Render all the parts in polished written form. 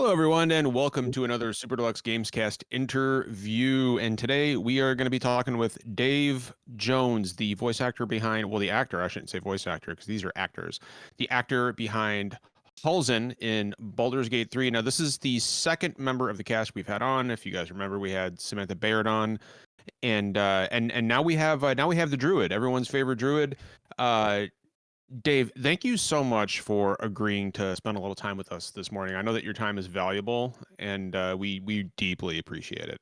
Hello, everyone, and welcome to another Super Deluxe Gamescast interview. And today we are going to be talking with Dave Jones, the voice actor behind, well, the actor, I shouldn't say voice actor because these are actors, the actor behind Halsin in Baldur's Gate 3. Now, this is the second member of the cast we've had on. If you guys remember, we had Samantha Baird on, and now we have the Druid, everyone's favorite Druid. Dave, thank you so much for agreeing to spend a little time with us this morning. I know that your time is valuable, and we deeply appreciate it.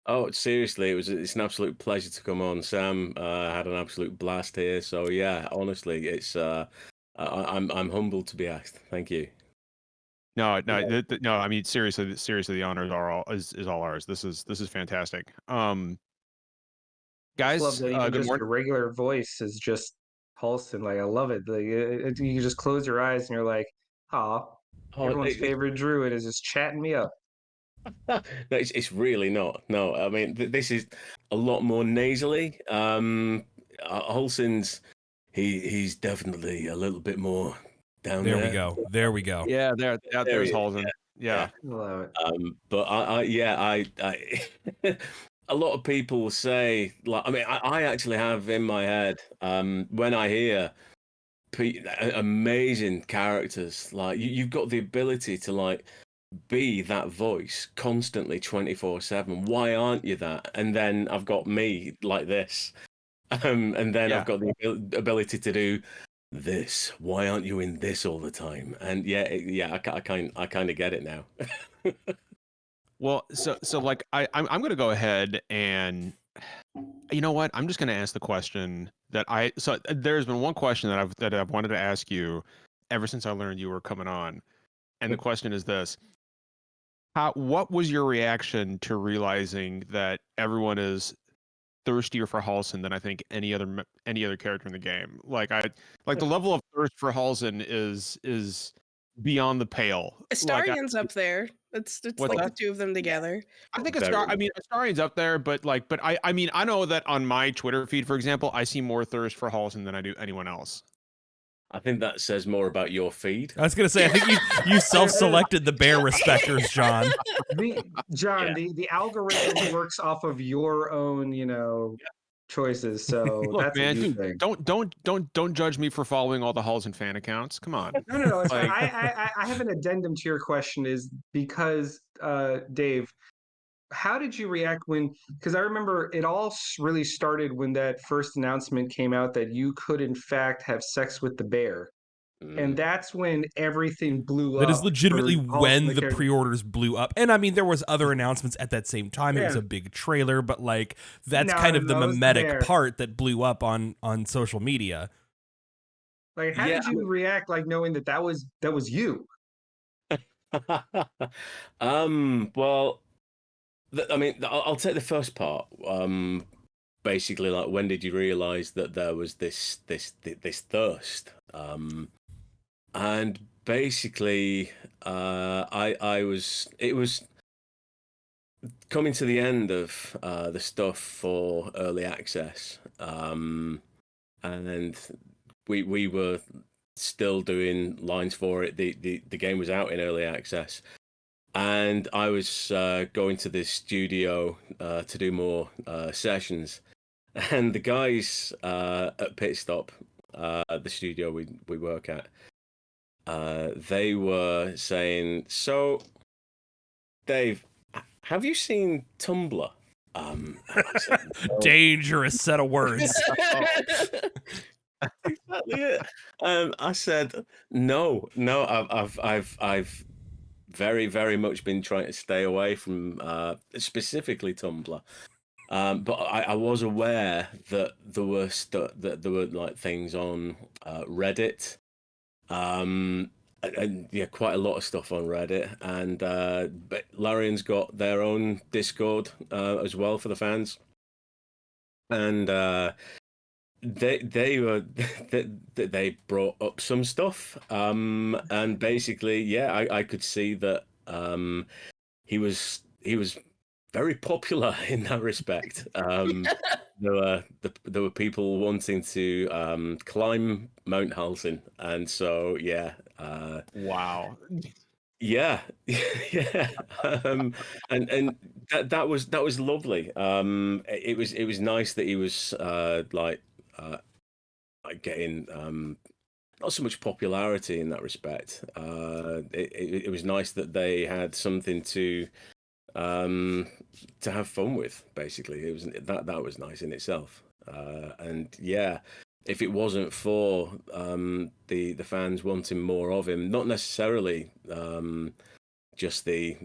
Oh, seriously, it's an absolute pleasure to come on, Sam. I had an absolute blast here. So yeah, honestly, I'm humbled to be asked. Thank you. No, no, no. I mean, seriously, the honors are all is all ours. This is fantastic. I just love Guys, that even good just morning. your regular voice is just Halsin. Like I love it. Like you can just close your eyes and you're like, "Ah, Oh, everyone's favorite druid is just chatting me up." no, it's really not. No, I mean this is a lot more nasally. Holson's he's definitely a little bit more down There there. we go. There we go. Yeah, there's he is. Halsin. Yeah. I love it. But I a lot of people say, like, I mean, I actually have in my head, when I hear amazing characters, like you've got the ability to like be that voice constantly 24/7. Why aren't you that? And then I've got me like this, and then Yeah. I've got the ability to do this. Why aren't you in this all the time? And I kind of get it now. Well, so like I'm gonna go ahead and you know what? I'm just gonna ask the question that there's been one question that I've wanted to ask you ever since I learned you were coming on, and the question is this: what was your reaction to realizing that everyone is thirstier for Halsin than I think any other character in the game? Like the level of thirst for Halsin is beyond the pale. Astarian's up there. It's What's like that? the two of them together. I think Very Astarian's up there, but I mean, I know that on my Twitter feed, for example, I see more thirst for Halsin than I do anyone else. I think that says more about your feed. I was gonna say, I think you self-selected the bear respecters, John. The algorithm works off of your own, choices. So Look, that's man, a you dude, thing. don't judge me for following all the Halsin fan accounts. Come on. No. It's fine. Like, I have an addendum to your question. Is because Dave, how did you react because I remember it all really started when that first announcement came out that you could in fact have sex with the bear. And that's when everything blew up. That is legitimately for Halsin when the character. pre-orders blew up. And I mean, there was other announcements at that same time. It was Yeah. a big trailer, but like that's No, kind of the no, it was mimetic there. part that blew up on social media. Like, how Yeah, did you react, like knowing that was you? Well, I mean, I'll take the first part. Basically, like, when did you realize that there was this thirst? And basically, it was coming to the end of the stuff for early access, and we were still doing lines for it. The game was out in early access, and I was going to this studio to do more sessions, and the guys at Pit Stop, the studio we work at, they were saying, "So, Dave, have you seen Tumblr?" I said, "No." Dangerous set of words. Exactly it. I said, no, I've very, very much been trying to stay away from specifically Tumblr. But I was aware that there were like things on Reddit, and yeah, quite a lot of stuff on Reddit, and but Larian's got their own Discord as well for the fans, and they brought up some stuff, and basically, yeah, I could see that he was very popular in that respect. There were people wanting to climb Mount Halsin, and so yeah. wow. Yeah, yeah, and that was lovely. It was nice that he was like getting not so much popularity in that respect. It was nice that they had something um, to have fun with. Basically, it was that was nice in itself. And yeah, if it wasn't for the fans wanting more of him, not necessarily just the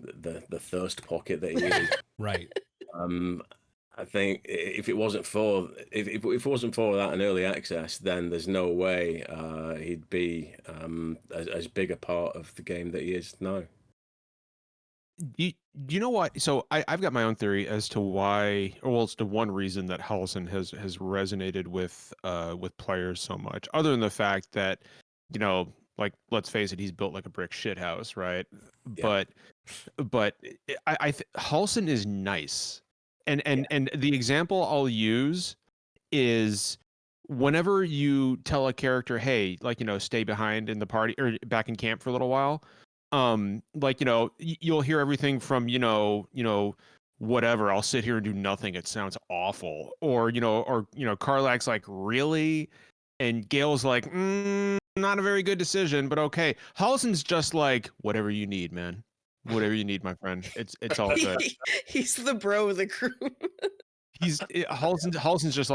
thirst pocket that he is. Right. Um, I think if it wasn't for if it wasn't for that in early access, then there's no way he'd be as big a part of the game that he is now. Do you know what? So I've got my own theory as to why, or well, it's the one reason that Halsin has resonated with players so much, other than the fact that, like, let's face it, he's built like a brick shit house, right? Yeah. But Halsin is nice, and the example I'll use is whenever you tell a character, hey, like, stay behind in the party or back in camp for a little while, like, you'll hear everything from, whatever, I'll sit here and do nothing, it sounds awful, or Karlak's like, really? And Gale's like, not a very good decision, but okay. Halsin's just like, whatever you need, man, whatever you need, my friend, it's all good. He's the bro of the crew. Halsin's just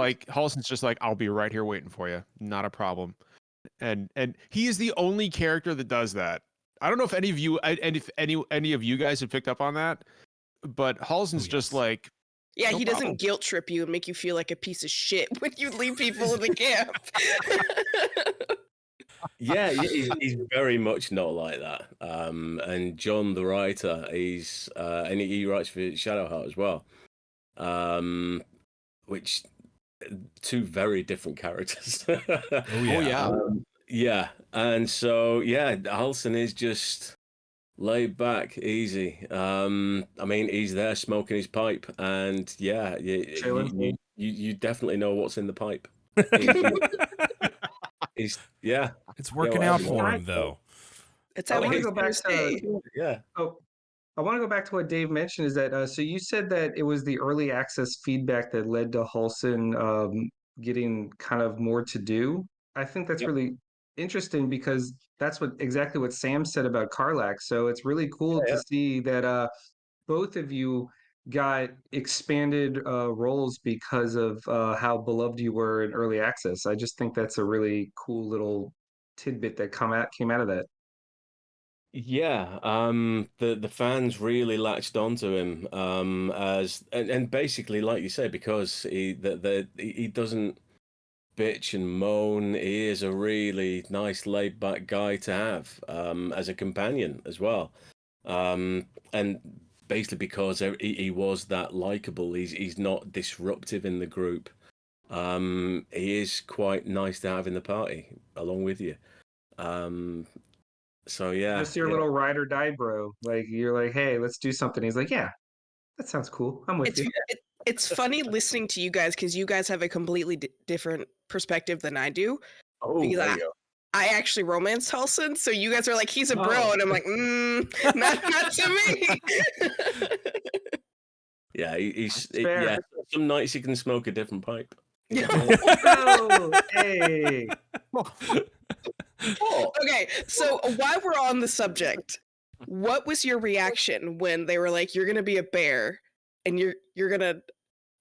like, I'll be right here waiting for you, not a problem. And he is the only character that does that. I don't know if any of you and if any of you guys have picked up on that, but Halsin's just like, Yeah, no he problem. doesn't guilt trip you and make you feel like a piece of shit when you leave people in the camp. Yeah, he's very much not like that. And John, the writer, and he writes for Shadowheart as well. Which two very different characters. Oh yeah. Yeah, and so yeah, Halsin is just laid back, easy. I mean, he's there smoking his pipe, and yeah, Chilling. you definitely know what's in the pipe. He's yeah, It's working out for him though. It's I how want he to gets go through back his to day. yeah. oh, I want to go back to what Dave mentioned. Is that so? You said that it was the early access feedback that led to Halsin getting kind of more to do. I think that's Yep. really interesting because that's exactly what Sam said about Karlak. So it's really cool to Yeah. see that both of you got expanded roles because of how beloved you were in early access. I just think that's a really cool little tidbit that came out of that. Yeah, the fans really latched onto him as and basically, like you say, because he doesn't bitch and moan. He is a really nice, laid back guy to have as a companion as well. And basically because he was that likable, he's not disruptive in the group. He is quite nice to have in the party along with you. So yeah, Just your little ride or die bro. Like you're like, hey, let's do something. He's like, yeah, that sounds cool. I'm with It's you. it's funny listening to you guys because you guys have a completely different perspective than I do. Oh, Because there you go. I actually romanced Halsin, so you guys are like, he's a bro, Oh. and I'm like, not to me. Yeah, he's fair. yeah. Some nights he can smoke a different pipe. Oh, hey. Oh, Okay, so while we're on the subject, what was your reaction when they were like, "You're gonna be a bear, and you're gonna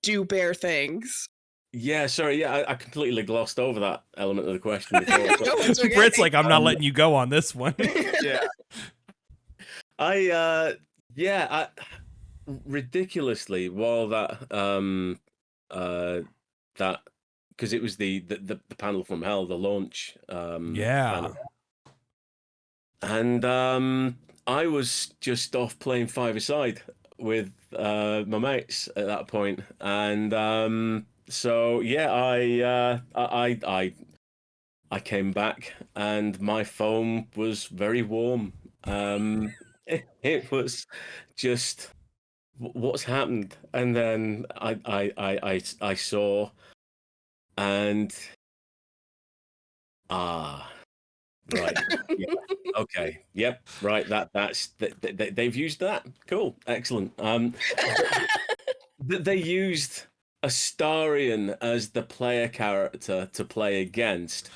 do bear things"? yeah, sorry. Yeah, I completely glossed over that element of the question before. No, it's okay. Britt's like, I'm not letting you go on this one. Yeah, I ridiculously while that because it was the panel from hell, the launch Yeah. panel. And I was just off playing five-a-side with my mates at that point, and so yeah, I came back, and my phone was very warm. It was just what's happened, and then I saw, and Right. Yeah. Okay. Yep. Right. They've used that. Cool. Excellent. They used Astarion as the player character to play against.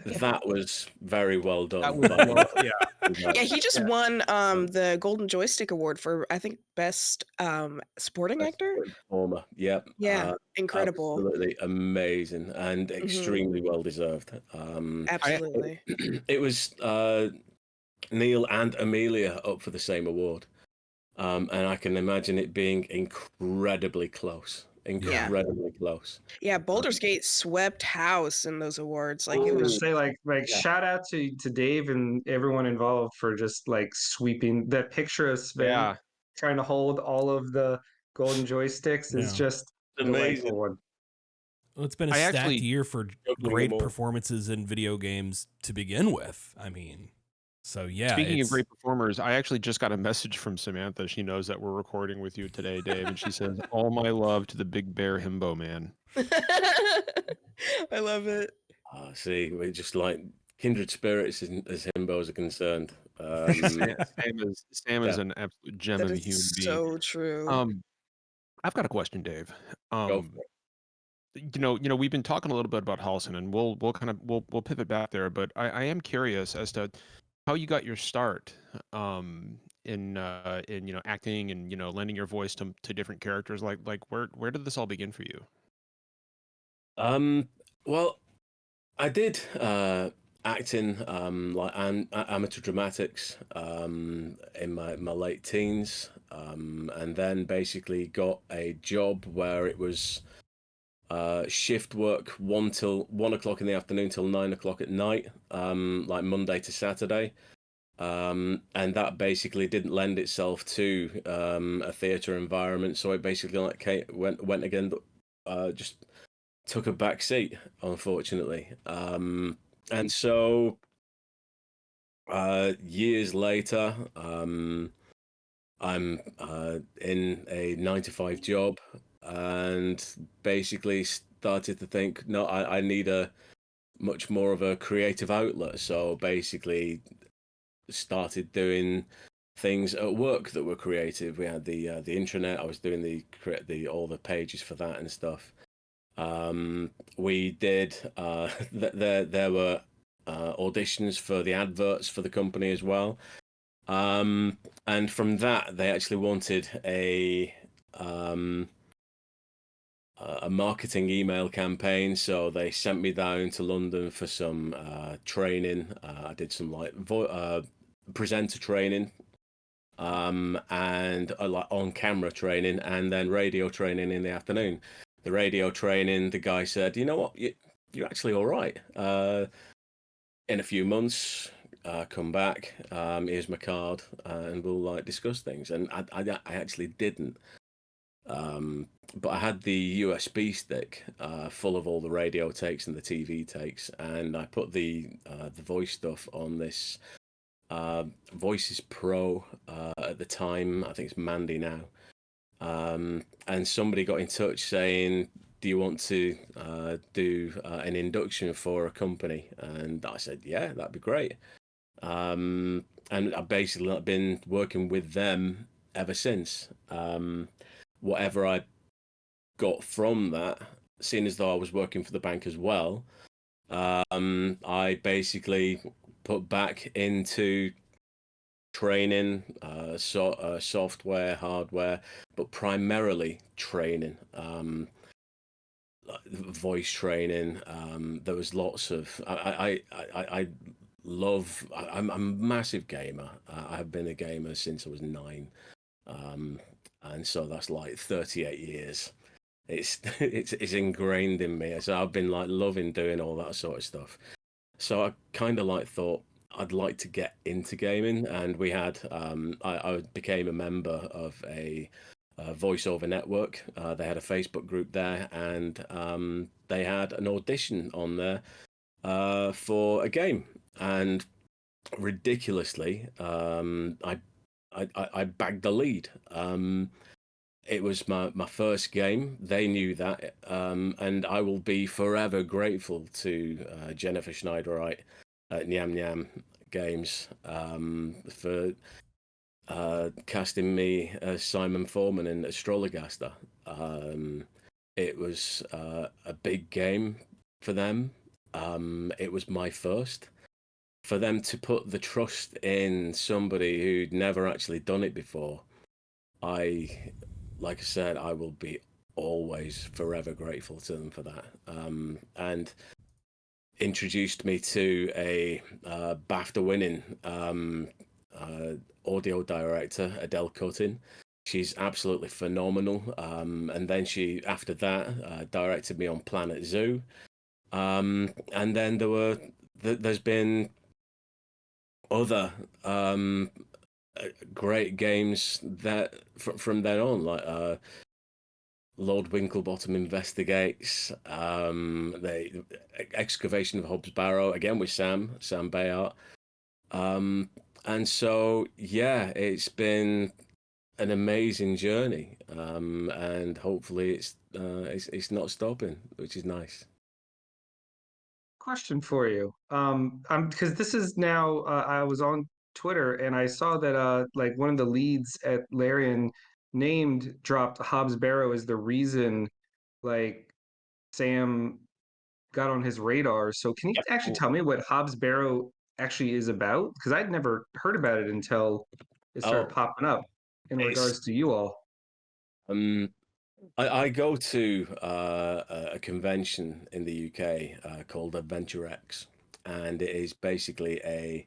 That was very well done. That was by well, the yeah. Yeah, he just Yeah. won the Golden Joystick Award for I think best supporting best actor. performer. Yep. Yeah, incredible. Absolutely amazing and Mhm. extremely well deserved. Absolutely. It was Neil and Amelia up for the same award. And I can imagine it being incredibly close. Incredibly close. Yeah, Baldur's Gate swept house in those awards. Like I it was was gonna say, like Yeah. shout out to Dave and everyone involved for just like sweeping that picture of Sven Yeah. trying to hold all of the golden joysticks is Yeah. just a Amazing. delightful one. Well, it's been a I stacked actually- year for Juggling great them all. performances in video games to begin with. I mean, so yeah. Speaking of it's- great performers, I actually just got a message from Samantha. She knows that we're recording with you today, Dave, and she says, "All my love to the Big Bear Himbo Man." I love it. See, we're just like kindred spirits as himbos are concerned. Sam is an absolute gem That of a is human being. so true. I've got a question, Dave. Go for it. We've been talking a little bit about Halsin, and we'll pivot back there, but I am curious as to how you got your start in acting and lending your voice to different characters. Like where did this all begin for you? Well, I did acting like amateur dramatics in my late teens, and then basically got a job where it was shift work 1 o'clock in the afternoon till 9 o'clock at night, like Monday to Saturday. And that basically didn't lend itself to a theatre environment, so it basically went again, just took a back seat, unfortunately. And so years later, I'm in a 9-to-5 job, and basically started to think, no, I need a much more of a creative outlet. So basically started doing things at work that were creative. We had the intranet. I was doing all the pages for that and stuff. We did there were auditions for the adverts for the company as well. And from that, they actually wanted a marketing email campaign, so they sent me down to London for some training. I did some like presenter training, and like on camera training, and then radio training in the afternoon. The radio training, the guy said, "You know what, you're actually all right. In a few months, come back. Here's my card, and we'll like discuss things." And I actually didn't. But I had the USB stick full of all the radio takes and the TV takes, and I put the voice stuff on this Voices Pro at the time. I think it's Mandy now. And somebody got in touch saying, "Do you want to do an induction for a company?" And I said, "Yeah, that'd be great." And I've basically been working with them ever since. Whatever I got from that, seeing as though I was working for the bank as well, I basically put back into training, software, hardware, but primarily training, voice training. There was lots of I'm a massive gamer. I have been a gamer since I was 9. And so that's like 38 years. It's ingrained in me. So I've been like loving doing all that sort of stuff. So I kind of like thought I'd like to get into gaming, and we had I became a member of a voiceover network. They had a Facebook group there, and they had an audition on there for a game, and ridiculously, I bagged the lead. It was my first game. They knew that, and I will be forever grateful to Jennifer Schneiderite at Nyam Nyam Games for casting me as Simon Foreman in Astrologaster. It was a big game for them. It was my first. For them to put the trust in somebody who'd never actually done it before, like I said, I will be always forever grateful to them for that. And introduced me to a BAFTA-winning audio director, Adele Cutting. She's absolutely phenomenal. And then she, after that, directed me on Planet Zoo. And then there's been other great games that from then on, like Lord Winklebottom Investigates, the Excavation of Hobbs Barrow, again with Sam Bayard. And so, yeah, it's been an amazing journey, and hopefully it's not stopping, which is nice. Question for you. Because this is now, I was on Twitter and I saw that like one of the leads at Larian dropped Hobbs Barrow as the reason like Sam got on his radar. So can you actually tell me what Hobbs Barrow actually is about? Because I'd never heard about it until it started popping up in regards to you all. I go to a convention in the UK called Adventure X, and it is basically a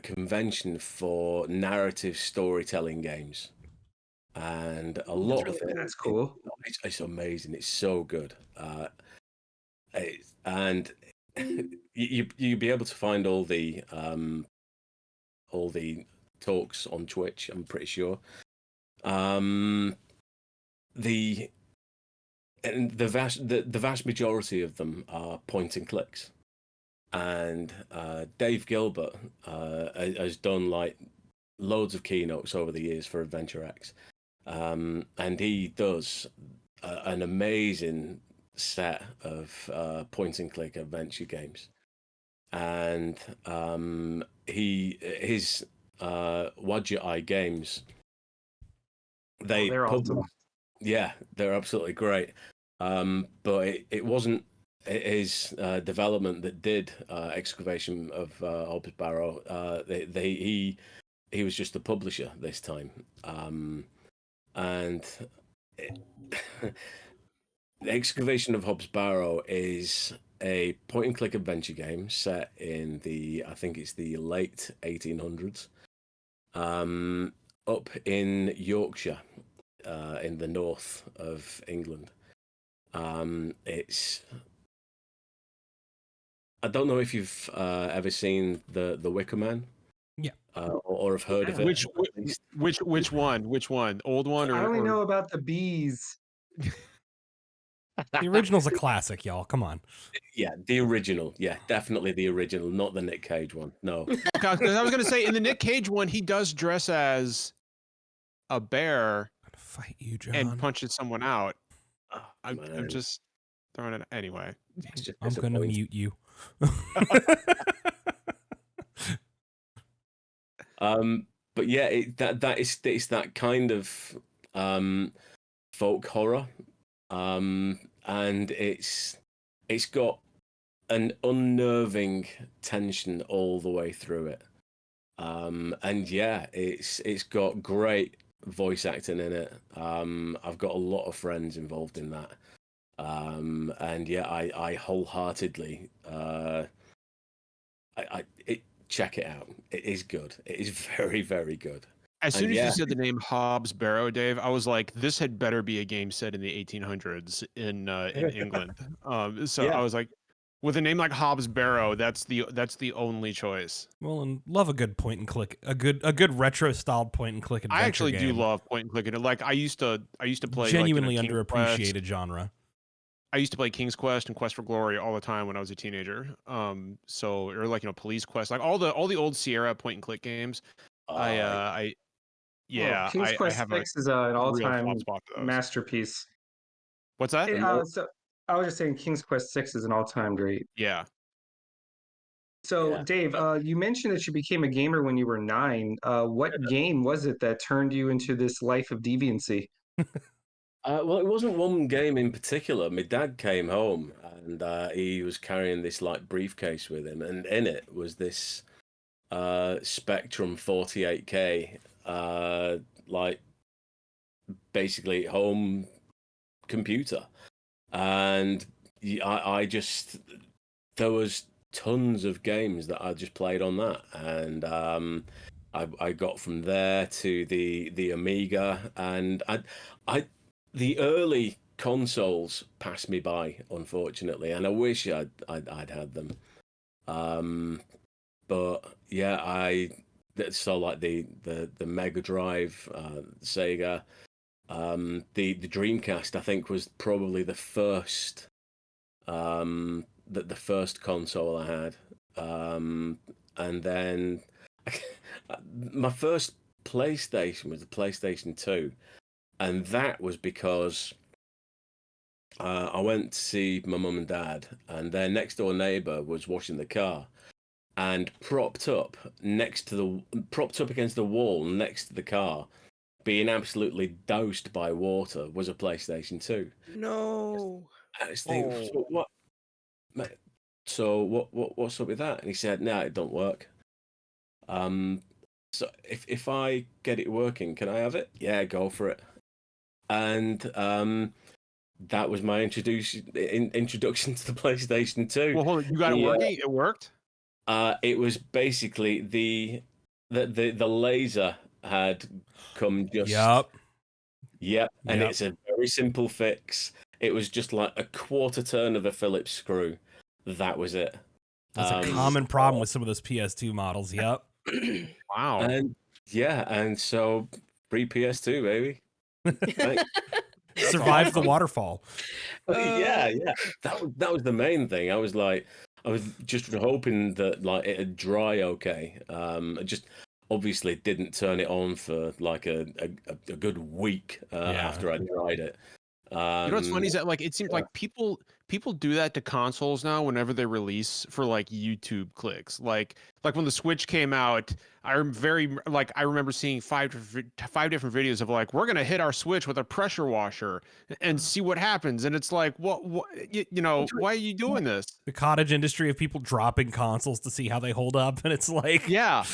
convention for narrative storytelling games, and a lot of it. That's cool. It's amazing. It's so good, and you'll be able to find all the talks on Twitch, I'm pretty sure. The vast majority of them are point and clicks, and Dave Gilbert has done like loads of keynotes over the years for Adventure X, and he does an amazing set of point and click adventure games, and his Wadget Eye Games. They're awesome. Yeah, they're absolutely great. But it wasn't his development that did Excavation of Hobbs Barrow. He was just the publisher this time, and the Excavation of Hobbs Barrow is a point-and-click adventure game set in I think it's the late 1800s, up in Yorkshire, in the north of England. It's, I don't know if you've ever seen the Wicker Man. Yeah. Or have heard of it. Which one? Which one? Old one? I only know about the bees. The original's a classic, y'all. Come on. Yeah, the original. Yeah, definitely the original, not the Nick Cage one. No. Because I was gonna say in the Nick Cage one, he does dress as a bear Fight you, John. and punches someone out. Oh, I'm just throwing it anyway. I'm gonna mute you. But yeah, it's that kind of folk horror, and it's got an unnerving tension all the way through it, and yeah, it's got great voice acting in it. I've got a lot of friends involved in that, and yeah, I wholeheartedly check it out. It is good. It is very, very good. As soon as you said the name Hobbs Barrow, Dave, I was like, this had better be a game set in the 1800s in England. So I was like, with a name like Hobbs Barrow, that's the only choice. Well, and love a good point and click, a good retro styled point and click adventure I actually game. do love point and click. Like I used to play genuinely like, underappreciated genre. I used to play King's Quest and Quest for Glory all the time when I was a teenager. So or like Police Quest, like all the old Sierra point and click games. King's Quest have 6 is an all-time soft spot for those. masterpiece. What's that? I was just saying King's Quest 6 is an all-time great. Yeah. So, Yeah. Dave, you mentioned that you became a gamer when you were 9. What game was it that turned you into this life of deviancy? Well, it wasn't one game in particular. My dad came home and he was carrying this like briefcase with him, and in it was this Spectrum 48K, like basically home computer, and I just there was tons of games that I just played on that, and I got from there to the Amiga, and I the early consoles passed me by, unfortunately, and I wish I'd had them. But yeah, so like the Mega Drive, Sega, the Dreamcast, I think was probably the first the first console I had, and then my first PlayStation was the PlayStation 2, and that was because I went to see my mum and dad, and their next door neighbour was washing the car, and propped up against the wall next to the car, being absolutely doused by water, was a PlayStation 2. No. I was thinking, so what? So what's up with that? And he said, "No, it don't work. So if I get it working, can I have it? Yeah, go for it." And that was my introduction to the PlayStation 2. Well, hold on. You got it working? It worked? It was basically the laser had come just. Yep. And it's a very simple fix. It was just like a quarter turn of a Phillips screw. That was it. That's a common problem with some of those PS2 models. Yep. Wow. And so free PS2, baby. Survived the waterfall. Yeah. That was the main thing. I was just hoping that like it'd dry okay. I just obviously didn't turn it on for like a good week after I tried it. You know what's funny is that like it seems like people do that to consoles now whenever they release for like YouTube clicks. Like when the Switch came out, I remember seeing five different videos of like, we're gonna hit our Switch with a pressure washer and see what happens. And it's like, what you know, why are you doing this? The cottage industry of people dropping consoles to see how they hold up, and it's like, yeah.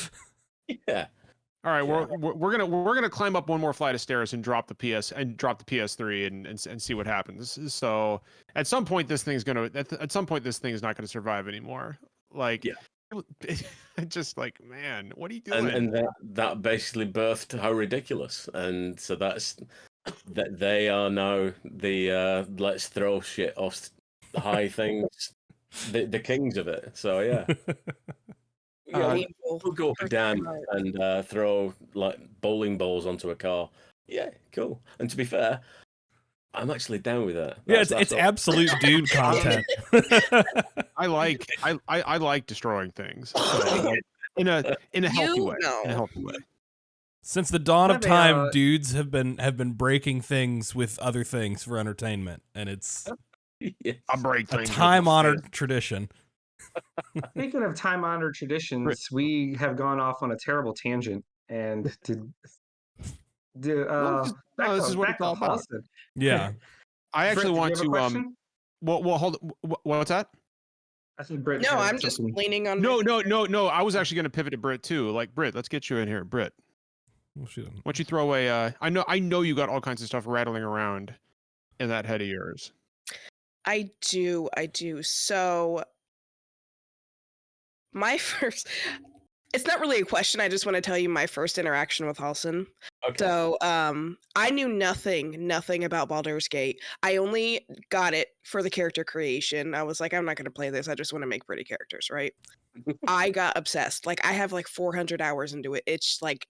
All right, we're gonna climb up one more flight of stairs and drop the PS3 and see what happens. So at some point this thing's not gonna survive anymore. Like, just like, man, what are you doing? And that basically birthed How Ridiculous, and so that they are now the let's throw shit off high things, the kings of it. So yeah. We'll go up and down and throw like bowling balls onto a car. Yeah, cool. And to be fair, I'm actually down with that. It's absolute dude content. I like destroying things, so, like, in a healthy way. In a healthy way. Since the dawn of time, dudes have been breaking things with other things for entertainment, and it's a time-honored tradition. Speaking of time-honored traditions, we have gone off on a terrible tangent, and this is what it's all about. Yeah, I actually want to well, hold. What's that? I said Britt. No, I'm just leaning on. No. I was actually going to pivot to Britt too. Like, Britt, let's get you in here, Britt. Why don't you throw away? I know you got all kinds of stuff rattling around in that head of yours. I do. So my first, it's not really a question. I just want to tell you my first interaction with Halsin. Okay. So I knew nothing about Baldur's Gate. I only got it for the character creation. I was like, I'm not going to play this. I just want to make pretty characters, right? I got obsessed. Like, I have like 400 hours into it. It's like,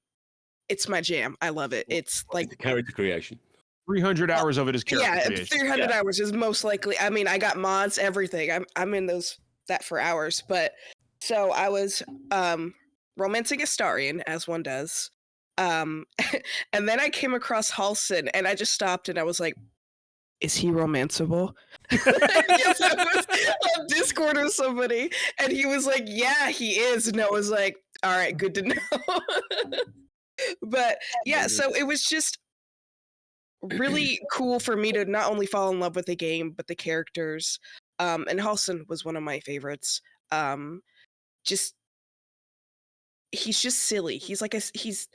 it's my jam. I love it. It's like character creation. 300 hours of it is character creation. 300 hours is most likely. I mean, I got mods, everything. I'm in that for hours. But so I was romancing Astarion, as one does. And then I came across Halsin, and I just stopped and I was like, is he romanceable? Yes, I was on Discord with somebody, and he was like, yeah, he is. And I was like, all right, good to know. But yeah, so it was just really cool for me to not only fall in love with the game, but the characters. And Halsin was one of my favorites. Just he's just silly. He's like he's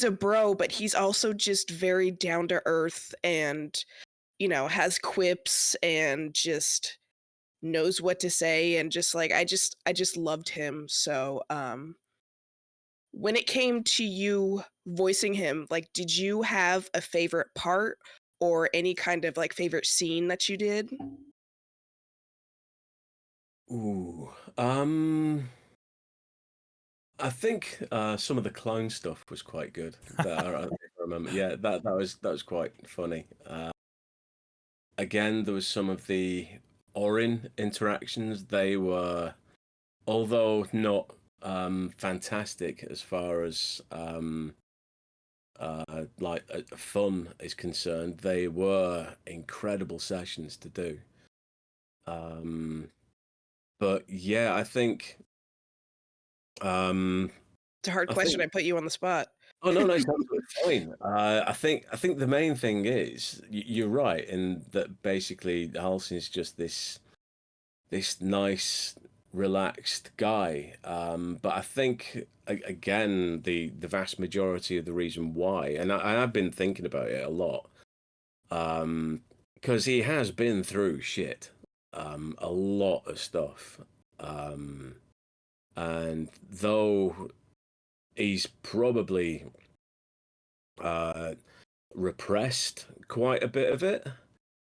a bro, but he's also just very down to earth and, you know, has quips and just knows what to say, and just like I just loved him. So when it came to you voicing him, like, did you have a favorite part or any kind of like favorite scene that you did? Ooh, I think some of the clown stuff was quite good. If I remember, yeah, that was quite funny. Again, there was some of the Orin interactions. They were, although not fantastic as far as fun is concerned, they were incredible sessions to do. But yeah, I think it's a hard question. I put you on the spot. Oh no, it's absolutely fine. I think the main thing is you're right in that basically Halsin is just this nice, relaxed guy. But I think again the vast majority of the reason why, and I've been thinking about it a lot, because he has been through shit, a lot of stuff, and though he's probably repressed quite a bit of it,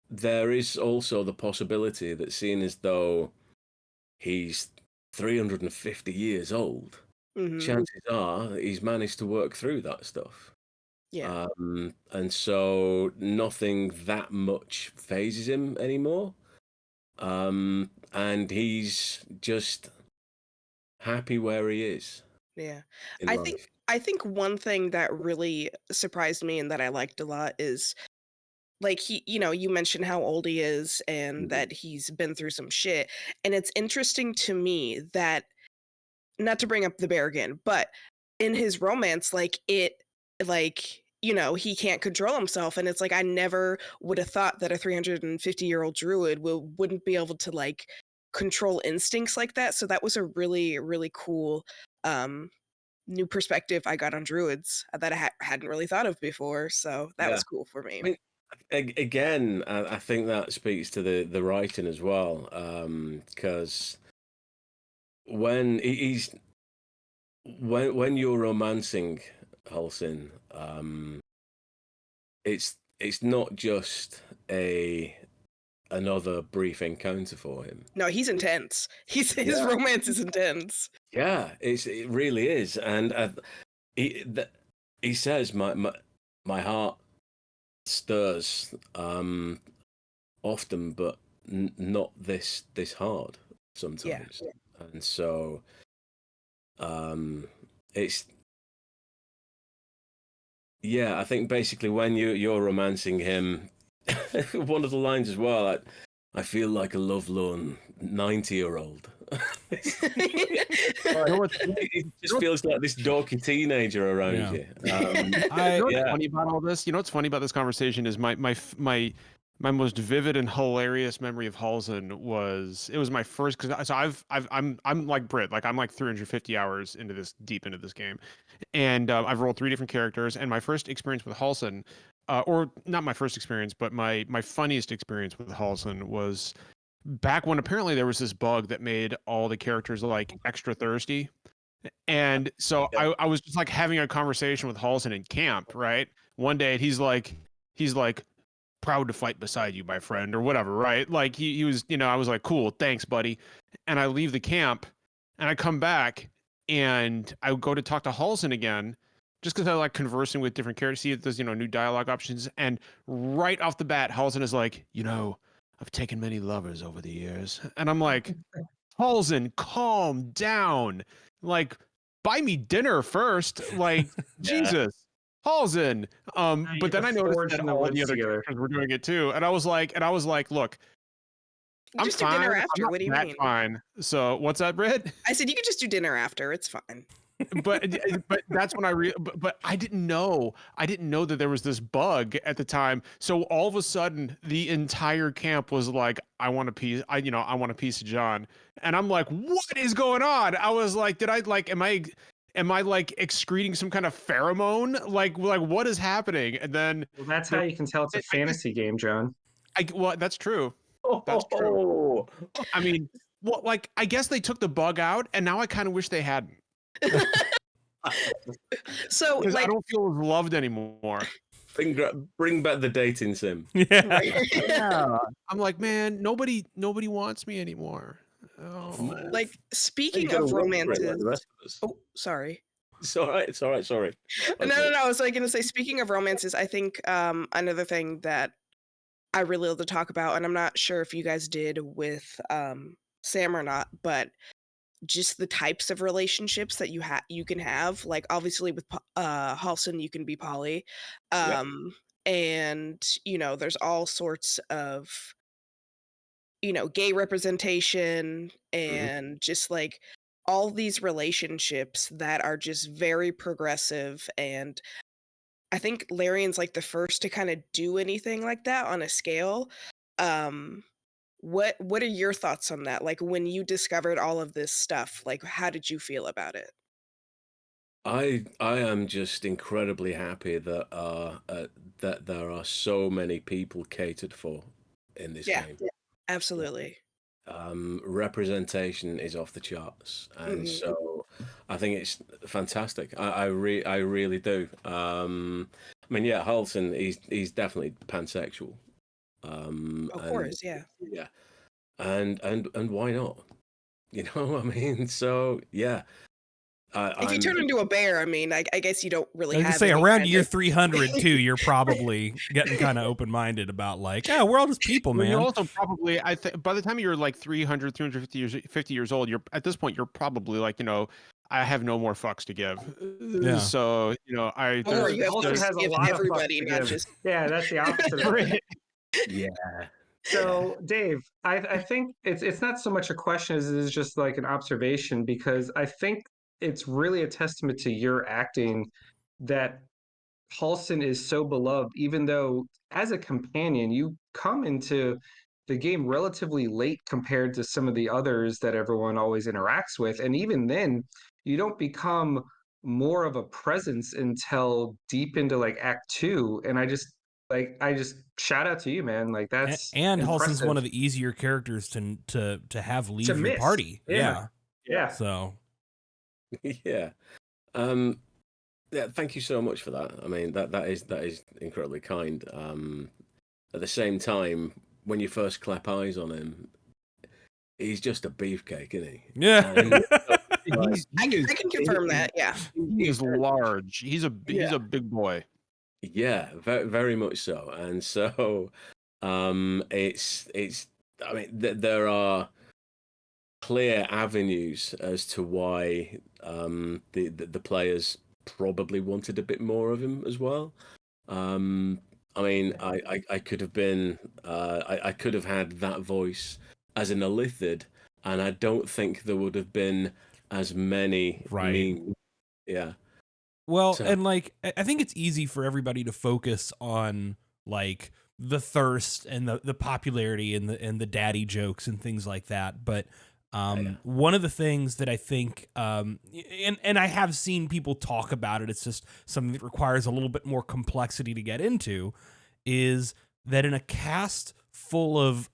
there is also the possibility that, seeing as though he's 350 years old, chances are he's managed to work through that stuff. Yeah. And so nothing that much phases him anymore. And he's just happy where he is. Yeah. In life. I think one thing that really surprised me and that I liked a lot is, like, he, you know, you mentioned how old he is and that he's been through some shit. And it's interesting to me that, not to bring up the bear again, but in his romance, you know, he can't control himself. And it's like, I never would have thought that a 350-year-old druid wouldn't be able to like control instincts like that. So that was a really, really cool new perspective I got on druids that I hadn't really thought of before. So that was cool for me. I mean, again, I think that speaks to the writing as well, because when when you're romancing Halsin, it's not just another brief encounter for him. No, he's intense. His romance is intense. Yeah, it really is, and he says my heart stirs often, but not this hard sometimes. Yeah. And so it's I think basically when you're romancing him, one of the lines as well, I feel like a lovelorn 90-year-old. It just feels like this dorky teenager around you. You know what's funny about all this? You know what's funny about this conversation is my most vivid and hilarious memory of Halsin was my first, because I'm like Brit, like I'm like 350 hours deep into this game, and I've rolled 3 different characters, and my first experience with Halsin, or not my first experience, but my funniest experience with Halsin was back when apparently there was this bug that made all the characters like extra thirsty. And so I was just like having a conversation with Halsin in camp, right? One day he's like, proud to fight beside you, my friend, or whatever, right? Like he was, you know, I was like, cool, thanks, buddy. And I leave the camp and I come back and I go to talk to Halsin again, just because I like conversing with different characters, see if there's, you know, new dialogue options. And right off the bat, Halsin is like, you know, I've taken many lovers over the years. And I'm like, Halsin, calm down. Like, buy me dinner first. Like, Jesus. Halsin. But then I noticed that all the other together. characters were doing it too, and I was like, look, You I'm just do fine. dinner I'm after. not What do you that mean? fine. So what's that, Britt? I said you could just do dinner after. It's fine. but that's when but I didn't know that there was this bug at the time. So all of a sudden the entire camp was like, I want a piece. I want a piece of John. And I'm like, what is going on? I was like, am I like excreting some kind of pheromone? Like what is happening? And then that's how you can tell it's a fantasy game, John. Well, that's true. That's true. I mean, well, like I guess they took the bug out, and now I kind of wish they hadn't. So because I don't feel loved anymore. Bring back the dating sim. Yeah. I'm like, man, nobody wants me anymore. Oh, man. Like speaking of romances. Oh, sorry. It's all right. It's all right. Sorry. No. I was like going to say, speaking of romances, I think another thing that I really love to talk about, and I'm not sure if you guys did with Sam or not, but just the types of relationships that you can have. Like obviously with Halsin, you can be poly, and there's all sorts of gay representation and just like all these relationships that are just very progressive. And I think Larian's like the first to kind of do anything like that on a scale. What are your thoughts on that? Like when you discovered all of this stuff, like how did you feel about it? I am just incredibly happy that that there are so many people catered for in this game. Yeah, absolutely. Representation is off the charts, and so I think it's fantastic. I really do. I mean, yeah, Halsin, he's definitely pansexual. Of course, yeah. And why not? I mean, so yeah. If you turn into a bear, I mean, I guess you don't really I have. Say around year 300 too, you're probably getting kind of open-minded about like, yeah, we're all just people, man. You're also probably, I think, by the time you're like 300, 350 years old, you're at this point, you're probably like, I have no more fucks to give. Yeah. So I. Halsin has a lot of everybody, not just. Yeah, that's the opposite of it. Yeah. So, Dave, I think it's not so much a question as it is just like an observation, because I think it's really a testament to your acting that Halsin is so beloved, even though as a companion, you come into the game relatively late compared to some of the others that everyone always interacts with. And even then, you don't become more of a presence until deep into like Act 2. And I just shout out to you, man. Like that's and Halsin's one of the easier characters to have leave your party. Yeah. So yeah. Yeah, thank you so much for that. I mean, that is incredibly kind. At the same time, when you first clap eyes on him, he's just a beefcake, isn't he? Yeah. I can confirm that. Yeah. He is large. He's a big boy. Yeah, very, very much so. And so it's I mean, there are clear avenues as to why the players probably wanted a bit more of him as well. I mean, I could have been I could have had that voice as an Illithid, and I don't think there would have been as many memes. Yeah. Well, and like I think it's easy for everybody to focus on like the thirst and the popularity and the daddy jokes and things like that, but one of the things that I think, and I have seen people talk about it, it's just something that requires a little bit more complexity to get into, is that in a cast full of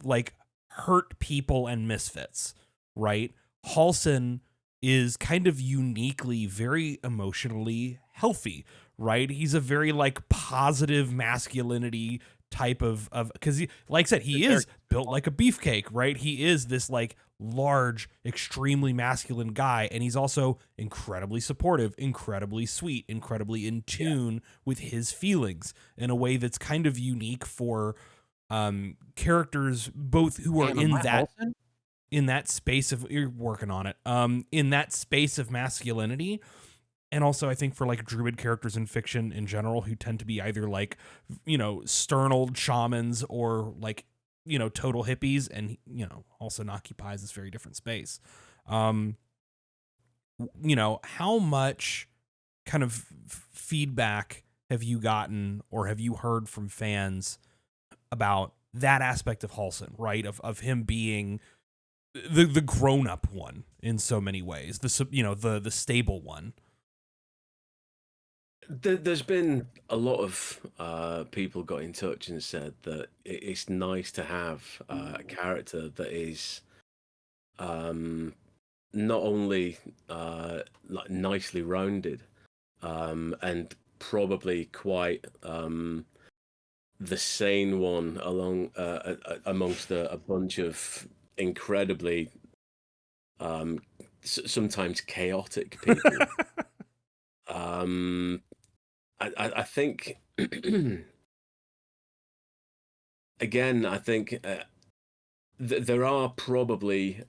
like hurt people and misfits, right? Halsin is kind of uniquely very emotionally healthy, right? He's a very like positive masculinity type of because he, like I said, he is built like a beefcake, right? He is this like large, extremely masculine guy, and he's also incredibly supportive, incredibly sweet, incredibly in tune with his feelings in a way that's kind of unique for characters both who are in that space of, you're working on it, in that space of masculinity. and also I think for like druid characters in fiction in general who tend to be either like, you know, stern old shamans or like, you know, total hippies, and you know, also occupies this very different space. You know, how much kind of feedback have you gotten or have you heard from fans about that aspect of Halsin, right? Of him being the grown up one in so many ways, the stable one. There's been a lot of people got in touch and said that it's nice to have a character that is not only like nicely rounded and probably quite the sane one along amongst a bunch of incredibly sometimes chaotic people. I think again, I think there are probably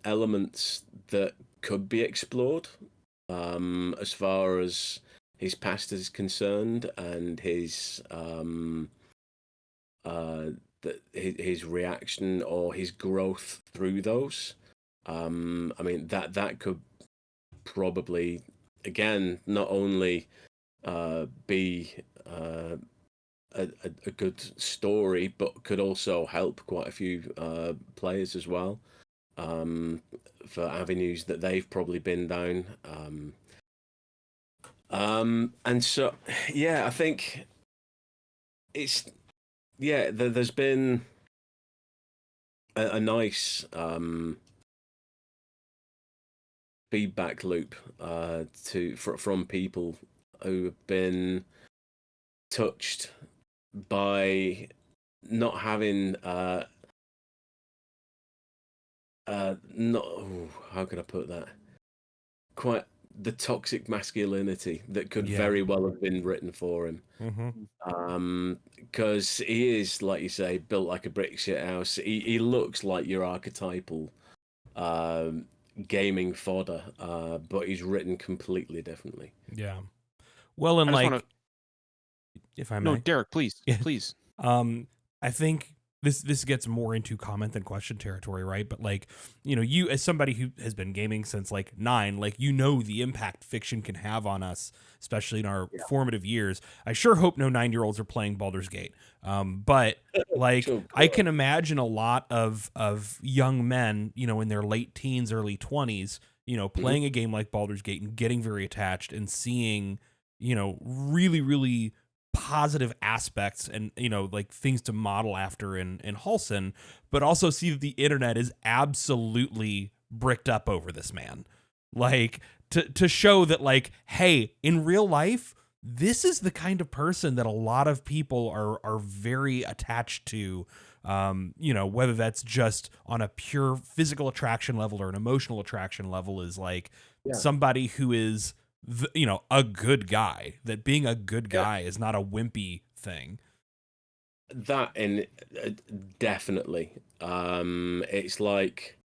elements that could be explored as far as his past is concerned, and his his reaction or his growth through those. I mean that could probably again not only be a good story, but could also help quite a few players as well for avenues that they've probably been down. And so, yeah, I think it's there's been a nice feedback loop from people who have been touched by not having not how can I put that, quite the toxic masculinity that could very well have been written for him. Because he is, like you say, built like a brick shit house. He looks like your archetypal gaming fodder, but he's written completely differently. Yeah. Well, and like, if I may. No, Derek, please, please. I think this gets more into comment than question territory, right? But like, you know, you as somebody who has been gaming since like 9, like, you know, the impact fiction can have on us, especially in our formative years. I sure hope no 9-year-olds are playing Baldur's Gate. But like, I can imagine a lot of young men, you know, in their late teens, early 20s, you know, playing a game like Baldur's Gate and getting very attached and seeing, you know, really, really positive aspects and, you know, like things to model after in Halsin, but also see that the internet is absolutely bricked up over this man. Like, to show that, like, hey, in real life, this is the kind of person that a lot of people are very attached to, you know, whether that's just on a pure physical attraction level or an emotional attraction level, is like somebody who is, you know, a good guy, that being a good guy is not a wimpy thing. That, and definitely, it's like,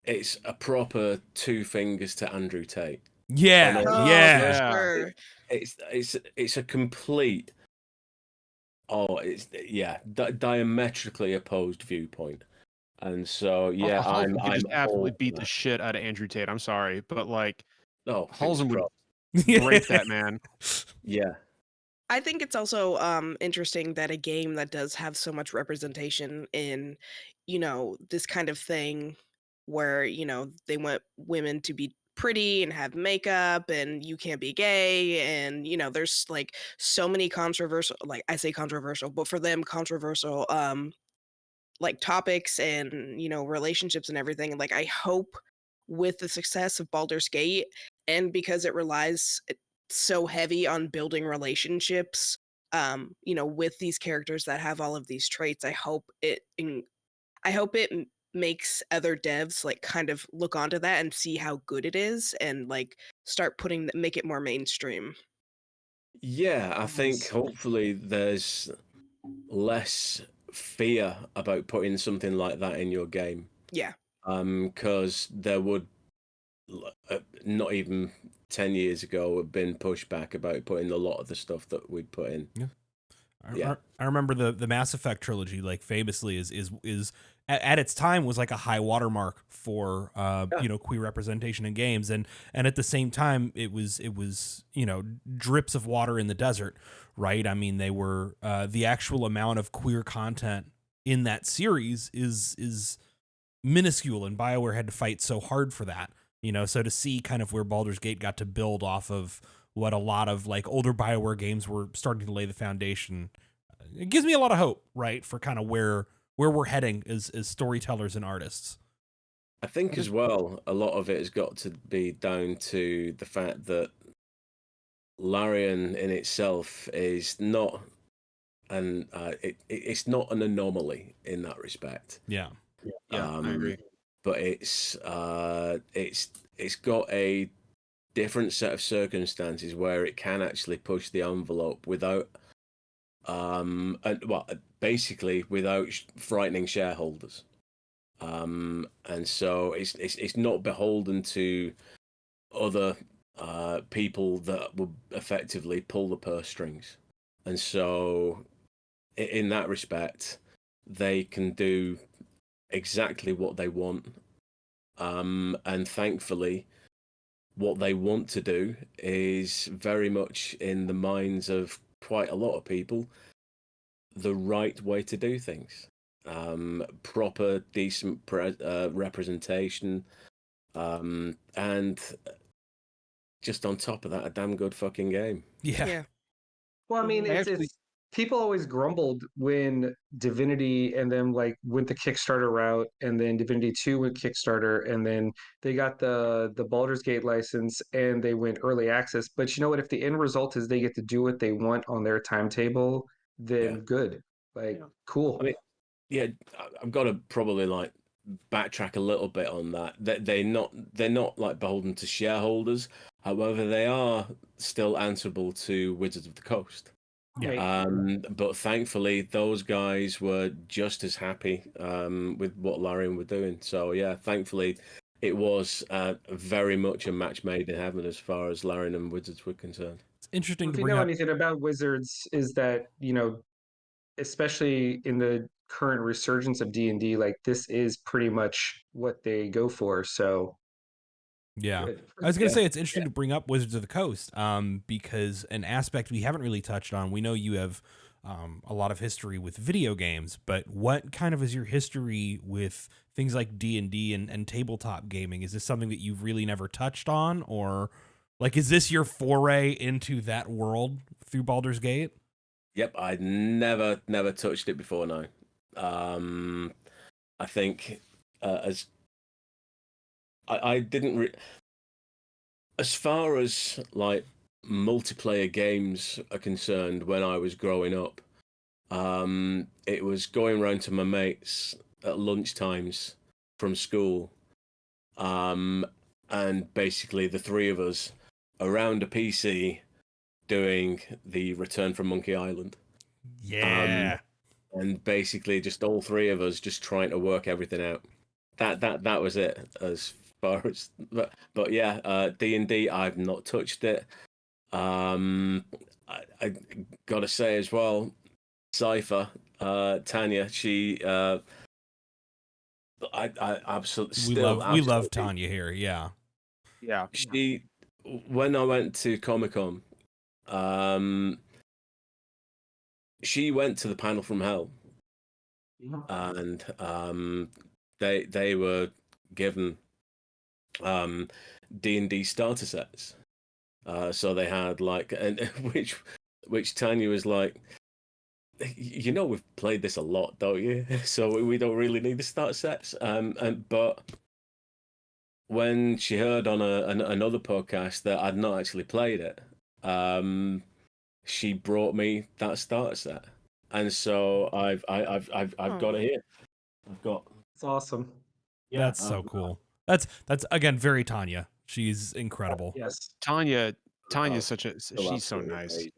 it's a proper 2 fingers to Andrew Tate. Sure. It's a complete diametrically opposed viewpoint. And so I'm just absolutely all beat the shit out of Andrew Tate. I'm sorry, but like, Halsin would break that man. Yeah. I think it's also interesting that a game that does have so much representation in, you know, this kind of thing where, you know, they want women to be pretty and have makeup and you can't be gay, and, you know, there's like so many controversial, like, I say controversial, but for them controversial like topics and, you know, relationships and everything. Like, I hope with the success of Baldur's Gate, and because it relies so heavy on building relationships, you know, with these characters that have all of these traits, I hope it makes other devs like kind of look onto that and see how good it is, and like start make it more mainstream. Yeah, I think hopefully there's less fear about putting something like that in your game. Yeah. Because there would not even 10 years ago have been pushed back about putting a lot of the stuff that we put in. I remember the Mass Effect trilogy, like famously, is at its time was like a high watermark for queer representation in games, and at the same time it was drips of water in the desert, right? I mean, they were the actual amount of queer content in that series is minuscule, and BioWare had to fight so hard for that, so to see kind of where Baldur's Gate got to build off of what a lot of like older BioWare games were starting to lay the foundation, it gives me a lot of hope, right, for kind of where we're heading as storytellers and artists. I think as well, a lot of it has got to be down to the fact that Larian in itself is not it's not an anomaly in that respect. Yeah, I agree. But it's got a different set of circumstances where it can actually push the envelope without basically without frightening shareholders, and so it's not beholden to other people that will effectively pull the purse strings, and so in that respect they can do exactly what they want, and thankfully what they want to do is very much in the minds of quite a lot of people the right way to do things. Proper, decent representation, and just on top of that, a damn good fucking game. Yeah. Well, I mean, it's people always grumbled when Divinity and then like went the Kickstarter route, and then Divinity 2 went Kickstarter, and then they got the Baldur's Gate license and they went early access. But you know what? If the end result is they get to do what they want on their timetable, then good. Like, cool. I mean, I've got to probably like backtrack a little bit on that. They're not like beholden to shareholders. However, they are still answerable to Wizards of the Coast. Yeah. But thankfully, those guys were just as happy with what Larian were doing. So yeah, thankfully, it was very much a match made in heaven as far as Larian and Wizards were concerned. It's interesting If to you bring know up. anything about Wizards, is that especially in the current resurgence of D&D, like this is pretty much what they go for. So Yeah. good. I was going to say it's interesting to bring up Wizards of the Coast, because an aspect we haven't really touched on, we know you have a lot of history with video games, but what kind of is your history with things like D&D and tabletop gaming? Is this something that you've really never touched on, or like, is this your foray into that world through Baldur's Gate? Yep, I'd never touched it before now. I think as I didn't as far as like multiplayer games are concerned, when I was growing up, it was going around to my mates at lunchtimes from school, and basically the three of us around a PC doing the Return from Monkey Island. Yeah. And basically just all three of us just trying to work everything out. That was it as far as, but yeah, D&D, I've not touched it. I gotta say as well, Cypher, Tanya, she I absolutely we love Tanya here. Yeah. She, when I went to Comic-Con, she went to the panel from Hell, and they were given D&D starter sets. So they had like, and which Tanya was like, we've played this a lot, don't you? So we don't really need the starter sets. But when she heard on another podcast that I'd not actually played it, she brought me that starter set, and so I've got it here. It's awesome. Yeah, That's so cool. That's again very Tanya. She's incredible. Yes. Tanya's she's so absolutely nice. amazing.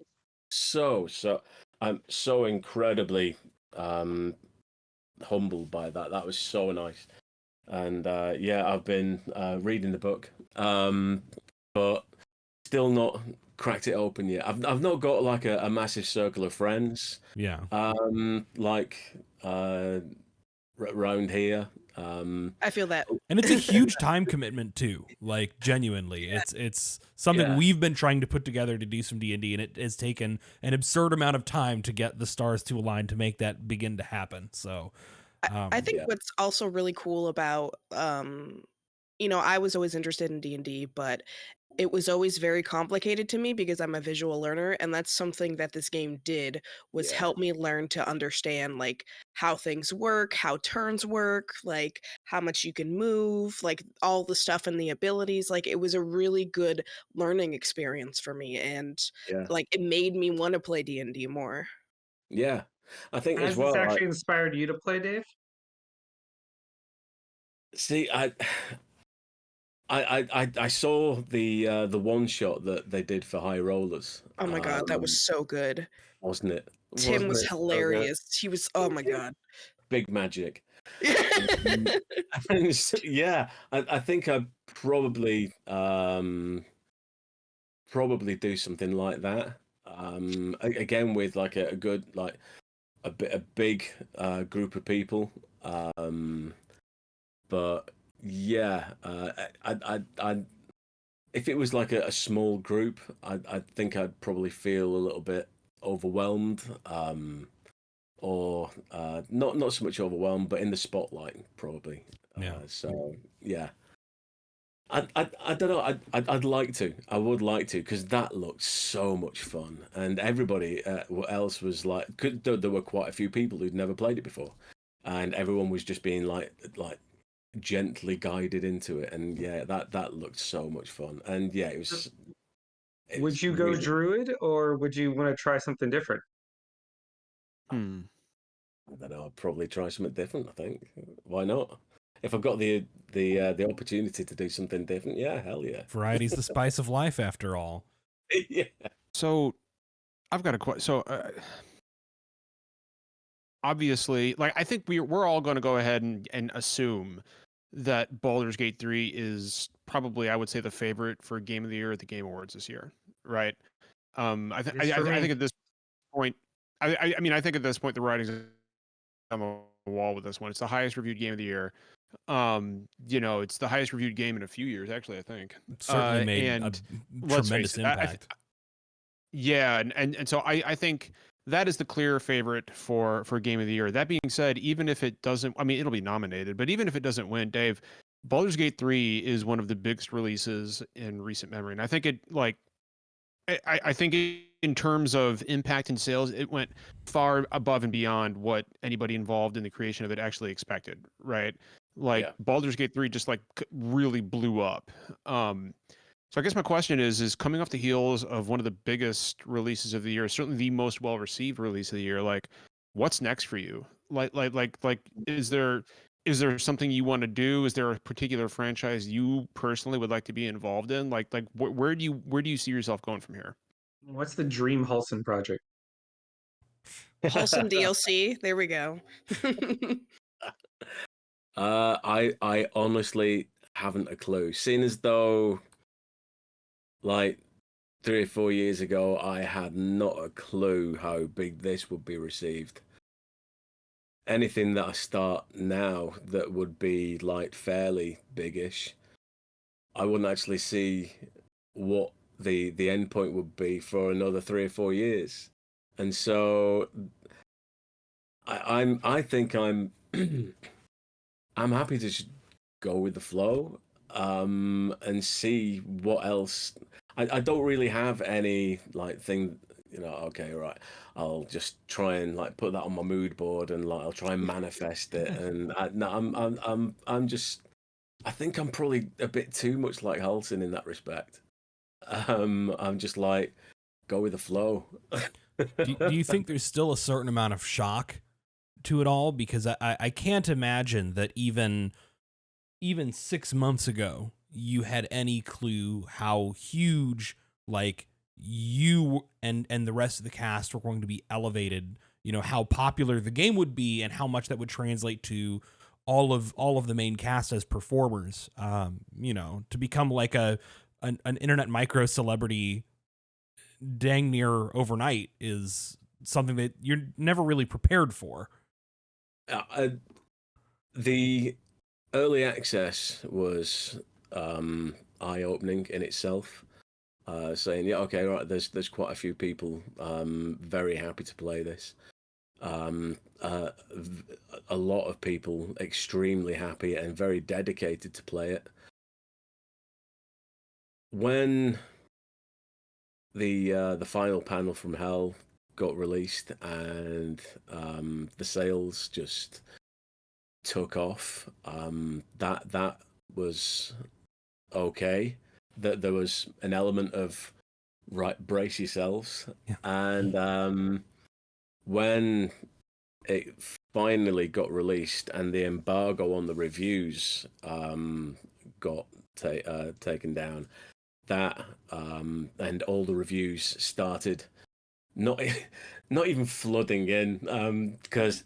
So I'm so incredibly humbled by that. That was so nice. And I've been reading the book but still not cracked it open yet. I've not got like a massive circle of friends. Yeah. Like around here. I feel that. And it's a huge time commitment too. Like genuinely, it's something we've been trying to put together to do some D&D, and it has taken an absurd amount of time to get the stars to align to make that begin to happen. So I think what's also really cool about, I was always interested in D&D, but it was always very complicated to me because I'm a visual learner, and that's something that this game did, was help me learn to understand like how things work, how turns work, like how much you can move, like all the stuff and the abilities. Like it was a really good learning experience for me, and like it made me want to play D&D more. Yeah. I think Has as well, this actually inspired you to play, Dave? see, I saw the one shot that they did for High Rollers. Oh my god, that was so good. Wasn't it? Tim was So good? hilarious. He was, oh my god. Big magic. And yeah, I think I'd probably do something like that. Again with like a good like a big group of people. But yeah, I if it was like a small group, I think I'd probably feel a little bit overwhelmed, or not so much overwhelmed, but in the spotlight probably. So yeah, I don't know. I'd like to. I would like to, because that looked so much fun, and everybody else was like, there were quite a few people who'd never played it before, and everyone was just being like gently guided into it, and yeah, that looked so much fun, and yeah, it was. Would you go druid, or would you want to try something different? I don't know. I'd probably try something different. I think. Why not? If I've got the opportunity to do something different, yeah, hell yeah. Variety's the spice of life, after all. Yeah. So, I've got a question. So, obviously, like I think we're all going to go ahead and assume that Baldur's Gate 3 is probably, I would say, the favorite for Game of the Year at the Game Awards this year, right? I think at this point, I mean, I think at this point the writing's on the wall with this one. It's the highest reviewed game of the year. It's the highest reviewed game in a few years, actually, I think. It certainly made a tremendous impact. And so I think that is the clear favorite for Game of the Year. That being said, even if it doesn't, I mean, it'll be nominated, but even if it doesn't win, Dave, Baldur's Gate 3 is one of the biggest releases in recent memory. And I think I think in terms of impact and sales, it went far above and beyond what anybody involved in the creation of it actually expected, right? Like Baldur's Gate 3 just like really blew up. So I guess my question is coming off the heels of one of the biggest releases of the year, certainly the most well-received release of the year, like what's next for you? Like is there something you want to do? Is there a particular franchise you personally would like to be involved in? Like where do you see yourself going from here? What's the dream Halsin project? Halsin DLC. There we go. I honestly haven't a clue. Seeing as though, like 3 or 4 years ago, I had not a clue how big this would be received. Anything that I start now that would be like fairly biggish, I wouldn't actually see what the end point would be for another 3 or 4 years. And so I think I'm I'm happy to just go with the flow, and see what else. I don't really have any like thing, okay, right, I'll just try and like put that on my mood board, and like I'll try and manifest it. And I'm just, I think I'm probably a bit too much like Halsin in that respect. I'm just like, go with the flow. do you think there's still a certain amount of shock to it all? Because I can't imagine that even 6 months ago you had any clue how huge like you and the rest of the cast were going to be elevated, how popular the game would be and how much that would translate to all of the main cast as performers. You know, to become like an internet micro celebrity dang near overnight is something that you're never really prepared for. The early access was eye-opening in itself. Saying, yeah, okay, right, there's quite a few people very happy to play this. A lot of people extremely happy and very dedicated to play it. When the final panel from Hell got released and the sales just took off, that was okay. That there was an element of right, brace yourselves. Yeah. And when it finally got released and the embargo on the reviews got taken down, that and all the reviews started not even flooding in, because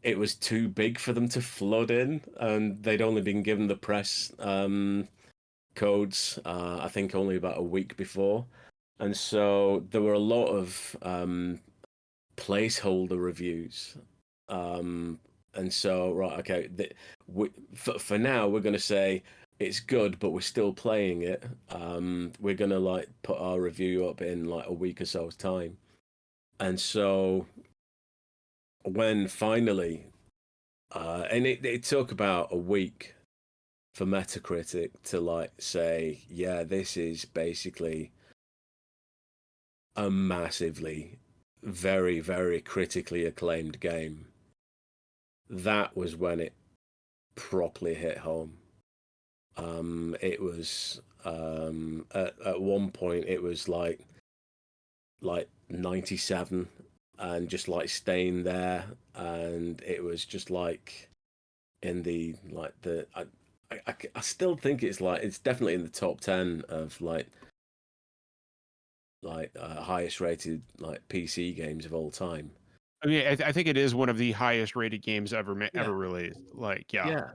it was too big for them to flood in, and they'd only been given the press codes I think only about a week before, and so there were a lot of placeholder reviews, and so right, okay, for now we're going to say it's good, but we're still playing it. We're going to like put our review up in like a week or so's time. And so when finally and it took about a week for Metacritic to like say, yeah, this is basically a massively, very, very critically acclaimed game. That was when it properly hit home. It was at one point it was like 97 and just like staying there, and it was just like in the like the I still think it's definitely in the top 10 of like highest rated like PC games of all time. I mean, I think it is one of the highest rated games ever released. Like, yeah. Yeah.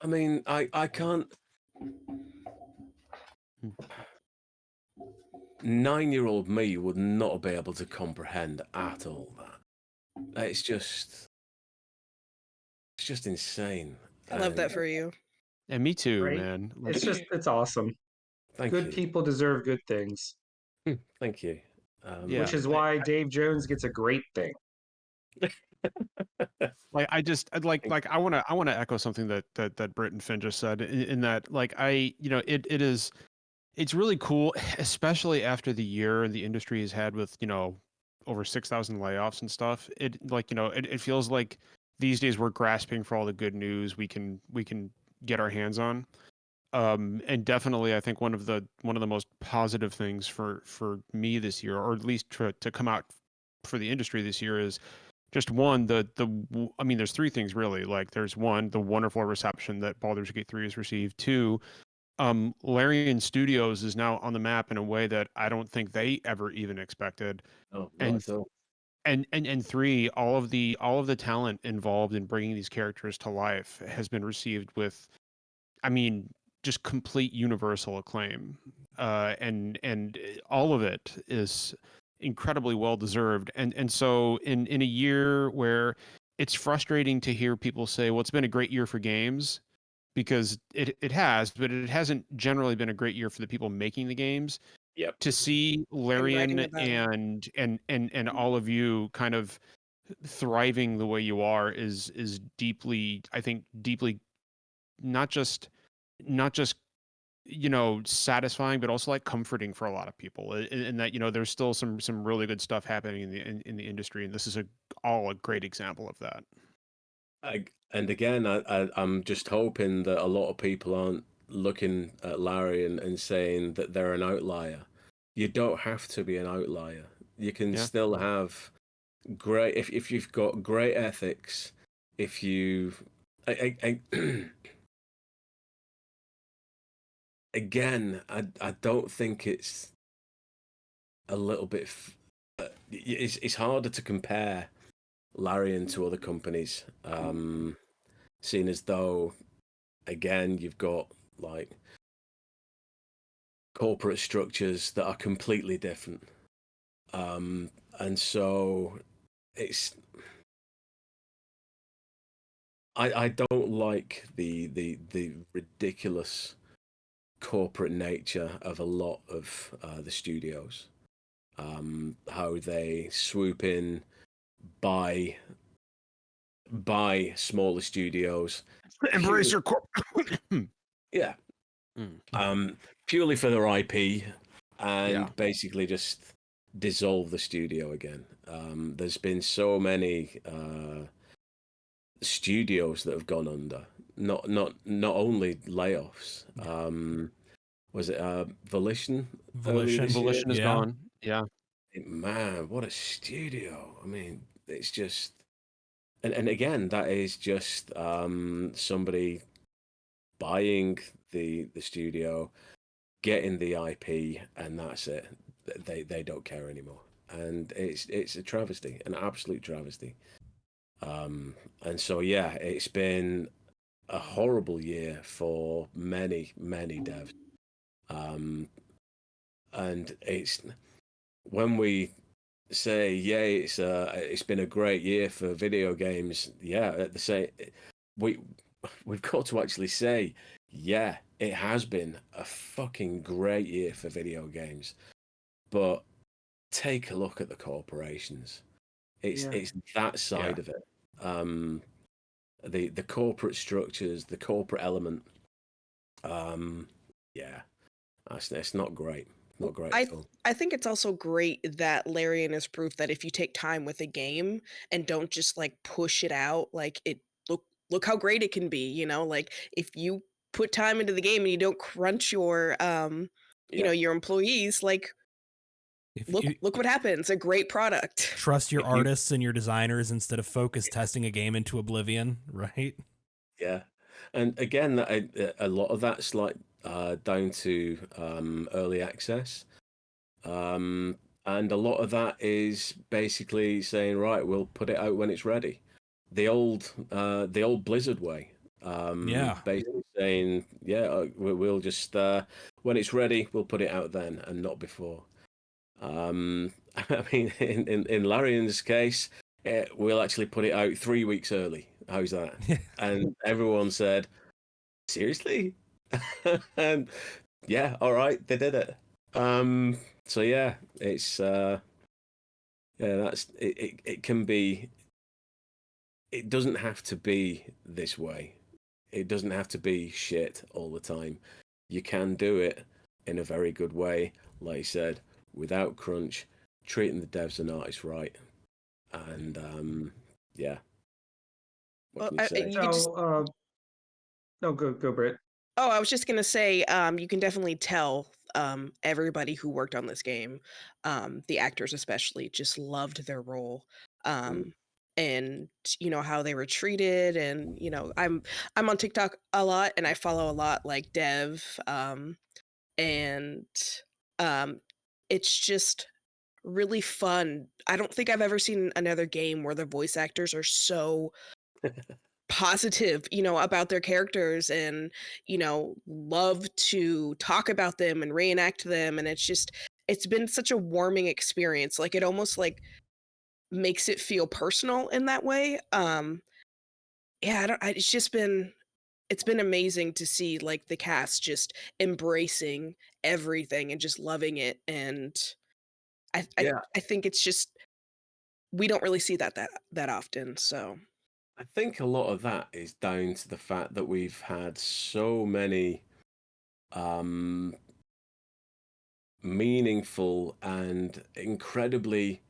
I mean, I can't. 9-year-old me would not be able to comprehend at all that. It's just insane. I love that for you. And me too, Right? man. Like, It's awesome. Thank Good you. people deserve good things, Thank you. Yeah. which is why Dave Jones gets a great thing. like I want to echo something that Britt and Finn just said in that, like, it's really cool, especially after the year the industry has had with, over 6,000 layoffs and stuff. It feels like these days we're grasping for all the good news we can get our hands on. And definitely I think one of the most positive things for me this year, or at least to come out for the industry this year, is just one, I mean, there's three things really. Like, there's one, the wonderful reception that Baldur's Gate 3 has received. Two, Larian Studios is now on the map in a way that I don't think they ever even expected. Oh, and not at all. and three, all of the talent involved in bringing these characters to life has been received with, I mean, just complete universal acclaim. And all of it is incredibly well deserved. And so in a year where it's frustrating to hear people say, well, it's been a great year for games, because it has, but it hasn't generally been a great year for the people making the games. Yep. To see writing Larian about it. and all of you kind of thriving the way you are is deeply, I think, deeply not just satisfying, but also like comforting for a lot of people, and that, there's still some really good stuff happening in the industry, and this is all a great example of that. And again, I'm just hoping that a lot of people aren't looking at Larry and saying that they're an outlier. You don't have to be an outlier. You can still have great, if you've got great ethics, if you again, I don't think it's a little bit it's harder to compare Larian to other companies, seeing as though, again, you've got like corporate structures that are completely different. And so it's, I don't like the ridiculous corporate nature of a lot of the studios. How they swoop in, buy smaller studios. Embrace your corp. Yeah. Purely for their IP, and basically just dissolve the studio again. There's been so many studios that have gone under. Not only layoffs. Was it Volition? Volition is gone. Yeah. Man, what a studio! I mean, it's just, and again, that is just somebody buying the studio, getting the IP, and that's it. They don't care anymore, and it's a travesty, an absolute travesty. And so yeah, it's been a horrible year for many devs. And it's, when we say it's been a great year for video games, at the same, we've got to actually say, yeah, it has been a fucking great year for video games. But take a look at the corporations. It's that side of it. The corporate structures, the corporate element. It's not great. Not great at all. I think it's also great that Larian has proof that if you take time with a game and don't just like push it out, like look how great it can be, you know, like if you put time into the game and you don't crunch your you know, your employees, like look what happens. A great product. Trust your artists and your designers instead of focus testing a game into oblivion, right? Yeah. And again, a lot of that's like down to early access. And a lot of that is basically saying, right, we'll put it out when it's ready. The old Blizzard way. Basically saying, we'll just when it's ready, we'll put it out then and not before. I mean, in Larian's case, we'll actually put it out 3 weeks early. How's that? And everyone said, seriously? And yeah, all right, they did it. So yeah, it's that's it. It can be. It doesn't have to be this way. It doesn't have to be shit all the time. You can do it in a very good way, like you said, without crunch, treating the devs and artists right, and yeah. What can you say? No, go, Britt. Oh, I was just gonna say, you can definitely tell everybody who worked on this game, the actors especially, just loved their role. And you know how they were treated, and you know, I'm on TikTok a lot, and I follow a lot like dev, and it's just really fun. I don't think I've ever seen another game where the voice actors are so positive, you know, about their characters, and you know, love to talk about them and reenact them, and it's been such a warming experience. Like it almost like makes it feel personal in that way. It's been amazing to see like the cast just embracing everything and just loving it, and I think it's just, we don't really see that often. So I think a lot of that is down to the fact that we've had so many meaningful and incredibly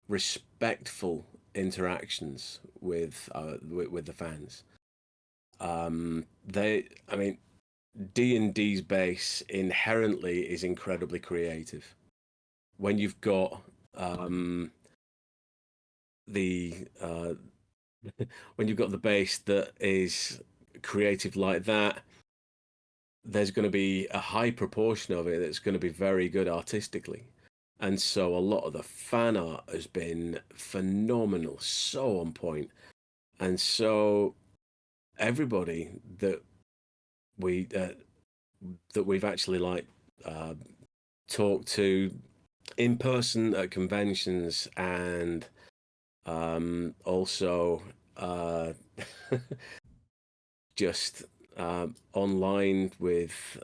respectful interactions with the fans. I mean, D&D's base inherently is incredibly creative. When you've got when you've got the base that is creative like that, there's going to be a high proportion of it that's going to be very good artistically. And so a lot of the fan art has been phenomenal, so on point. And so everybody that we've actually like talked to in person at conventions, and also just online with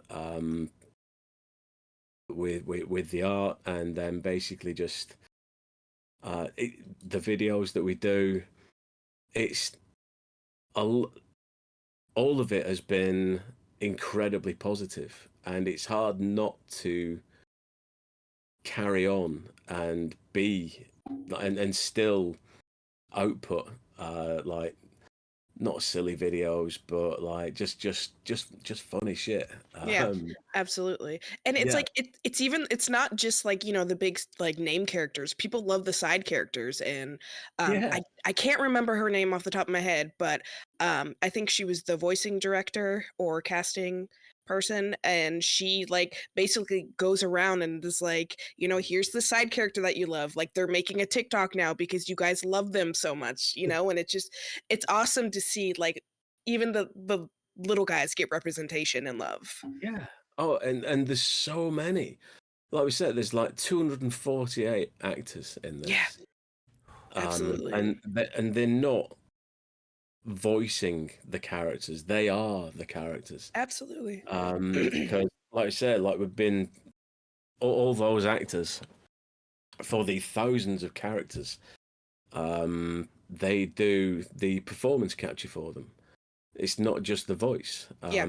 the art, and then basically just the videos that we do. It's all of it has been incredibly positive, and it's hard not to carry on and be and still output like not silly videos, but like just funny shit. Yeah, absolutely. And it's Yeah. like it's not just like, you know, the big like name characters. People love the side characters, and Yeah. I can't remember her name off the top of my head, but I think she was the voicing director or casting person, and she like basically goes around and is like, you know, here's the side character that you love. Like they're making a TikTok now because you guys love them so much, you know, and it's awesome to see like even the little guys get representation and love. Yeah. Oh, and there's so many. Like we said, there's like 248 actors in this. Yeah, absolutely. And they're not voicing the characters; they are the characters. Absolutely. Because, like I said, like we've been all those actors for the thousands of characters. They do the performance capture for them. It's not just the voice. Yeah.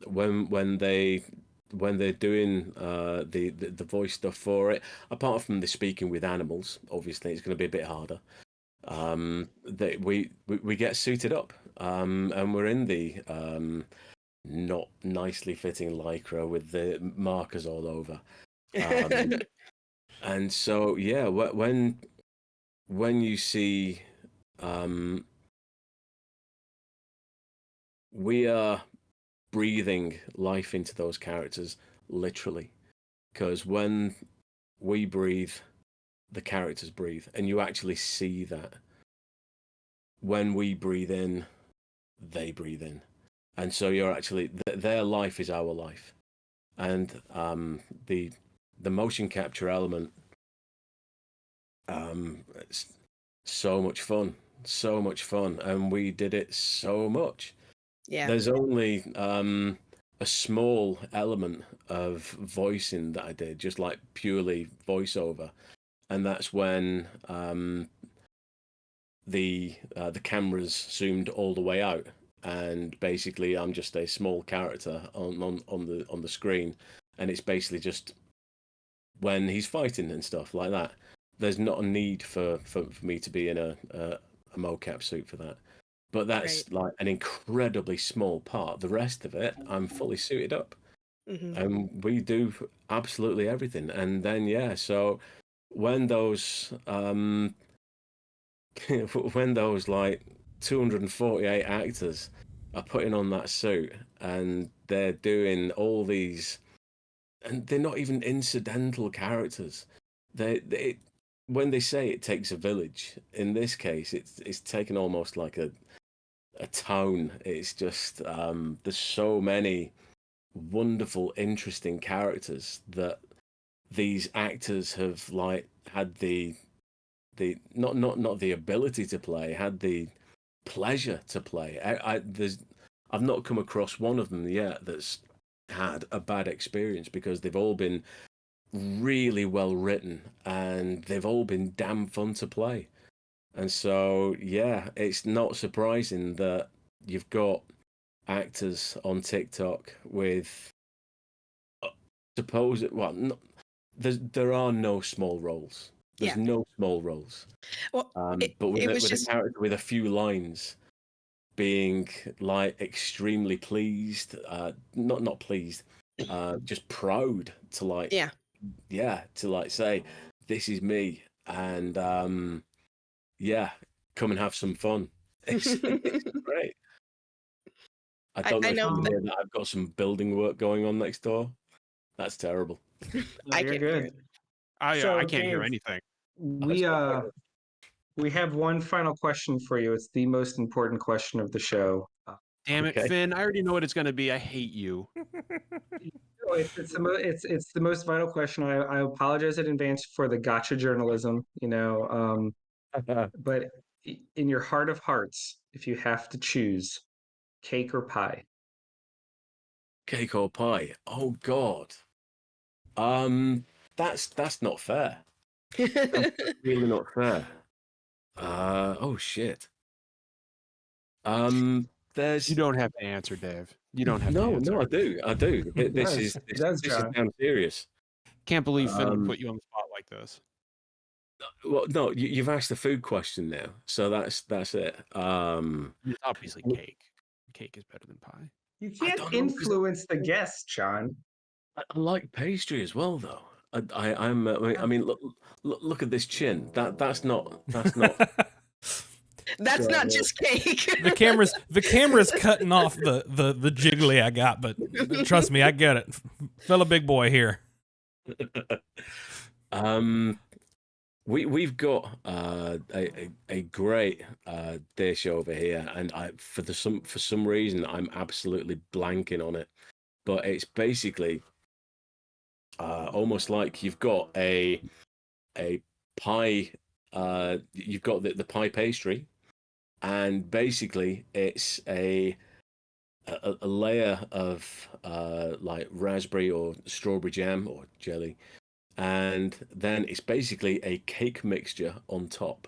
When they're doing the voice stuff for it, apart from the speaking with animals, obviously it's going to be a bit harder. We get suited up, and we're in the not nicely fitting lycra with the markers all over. And so yeah, when you see we are breathing life into those characters, literally, because when we breathe, the characters breathe, and you actually see that. When we breathe in, they breathe in, and so you're actually their life is our life, and the motion capture element, it's so much fun, and we did it so much. Yeah. There's only a small element of voicing that I did, just like purely voiceover, and that's when the cameras zoomed all the way out, and basically I'm just a small character on the screen, and it's basically just when he's fighting and stuff like that. There's not a need for me to be in a mocap suit for that. But that's Right. like an incredibly small part. The rest of it, I'm fully suited up, and we do absolutely everything. And then yeah, so when those when those like 248 actors are putting on that suit, and they're doing all these, and they're not even incidental characters. They when they say it takes a village, in this case, it's taken almost like a town. It's just there's so many wonderful, interesting characters that these actors have like had the not the ability to play, had the pleasure to play. I've not come across one of them yet that's had a bad experience, because they've all been really well written, and they've all been damn fun to play. And so, yeah, it's not surprising that you've got actors on TikTok with there are no small roles. There's no small roles. Well, but with it was a just character with a few lines being like extremely pleased, not pleased, just proud to like, to like say, this is me, and come and have some fun. It's great. I don't know I if know you hear that I've got some building work going on next door. That's terrible. No, I you're can't hear good. it. I can't hear anything. We have one final question for you. It's the most important question of the show. Damn it, Okay. Finn! I already know what it's going to be. I hate you. No, it's the most vital question. I apologize in advance for the gotcha journalism, but in your heart of hearts, if you have to choose cake or pie. Cake or pie? Oh God. That's not fair. That's really not fair. Oh shit. There's You don't have to answer, Dave. You don't have to no, answer. I do. This is Does this is John. damn serious. Can't believe Finn would Um, put you on the spot like this. Well, no, you've asked the food question now, so that's it. It's obviously cake. Cake is better than pie. You I can't don't know, 'cause influence the guests, John. I like pastry as well, though. I mean, look at this chin. That's not. That's not So- just cake. the camera's cutting off the jiggly I got, but trust me, I get it. Fellow big boy here. We've got a great dish over here, and for some reason I'm absolutely blanking on it, but it's basically almost like you've got a pie. You've got the pie pastry, and basically it's a layer of like raspberry or strawberry jam or jelly, and then it's basically a cake mixture on top.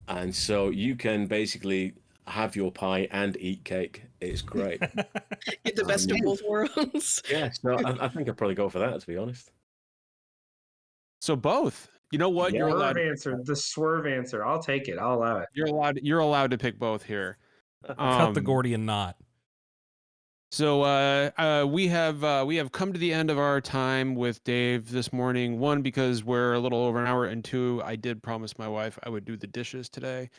And so you can basically have your pie and eat cake. It's great. Get the best of both worlds. Yeah, so I think I'd probably go for that, to be honest. So both. You know what? Yeah. You're allowed. The swerve answer. I'll take it. I'll allow it. You're allowed to pick both here. Cut the Gordian knot. So we have come to the end of our time with Dave this morning. One, because we're a little over an hour, and two, I did promise my wife I would do the dishes today,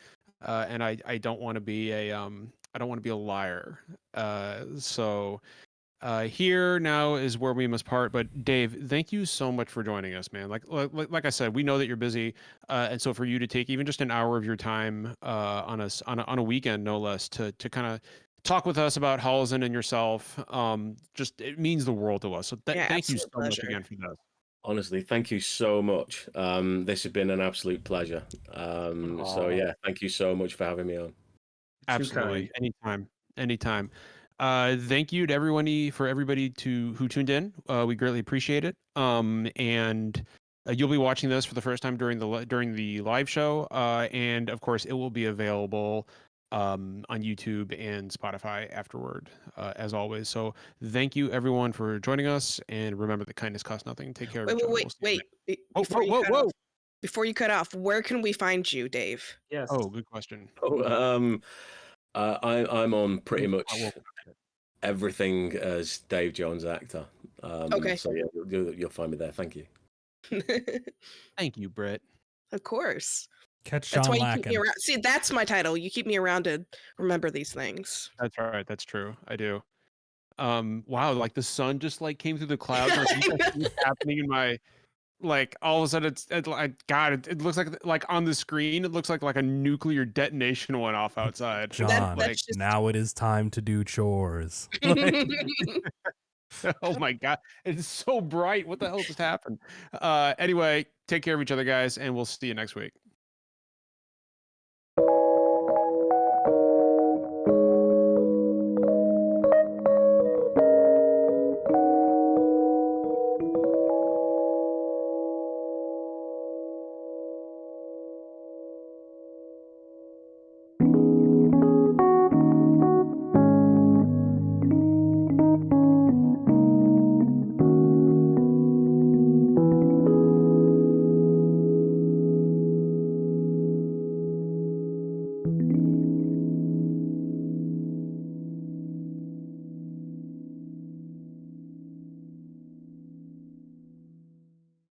and I don't want to be a liar. So here now is where we must part. But Dave, thank you so much for joining us, man. Like I said, we know that you're busy, and so for you to take even just an hour of your time on a weekend, no less, to kind of talk with us about Halsin and yourself, just it means the world to us. So Yeah, thank you so absolute much pleasure. again for this. Honestly, thank you so much. This has been an absolute pleasure. So yeah, thank you so much for having me on. Absolutely, anytime. Thank you to everybody who tuned in. We greatly appreciate it. And you'll be watching this for the first time during the live show, and of course it will be available on YouTube and Spotify afterward, as always. So thank you everyone for joining us, and remember that kindness costs nothing. Take care of each other. We'll see you next- Wait. Before you cut off, where can we find you, Dave? Yes. Oh, good question. I'm on pretty much everything as Dave Jones actor. Okay. So yeah, you'll find me there. Thank you. Thank you, Britt. Of course. Catch That's John why you keep me lacking. around. See, that's my title. You keep me around to remember these things. That's right. That's true. I do. Wow, like the sun just like came through the clouds. Like, you guys see what's happening in my, like, all of a sudden it looks like on the screen it looks like a nuclear detonation went off outside. John, that's just- now it is time to do chores. Oh my god, it's so bright. What the hell just happened? Anyway, take care of each other, guys, and we'll see you next week.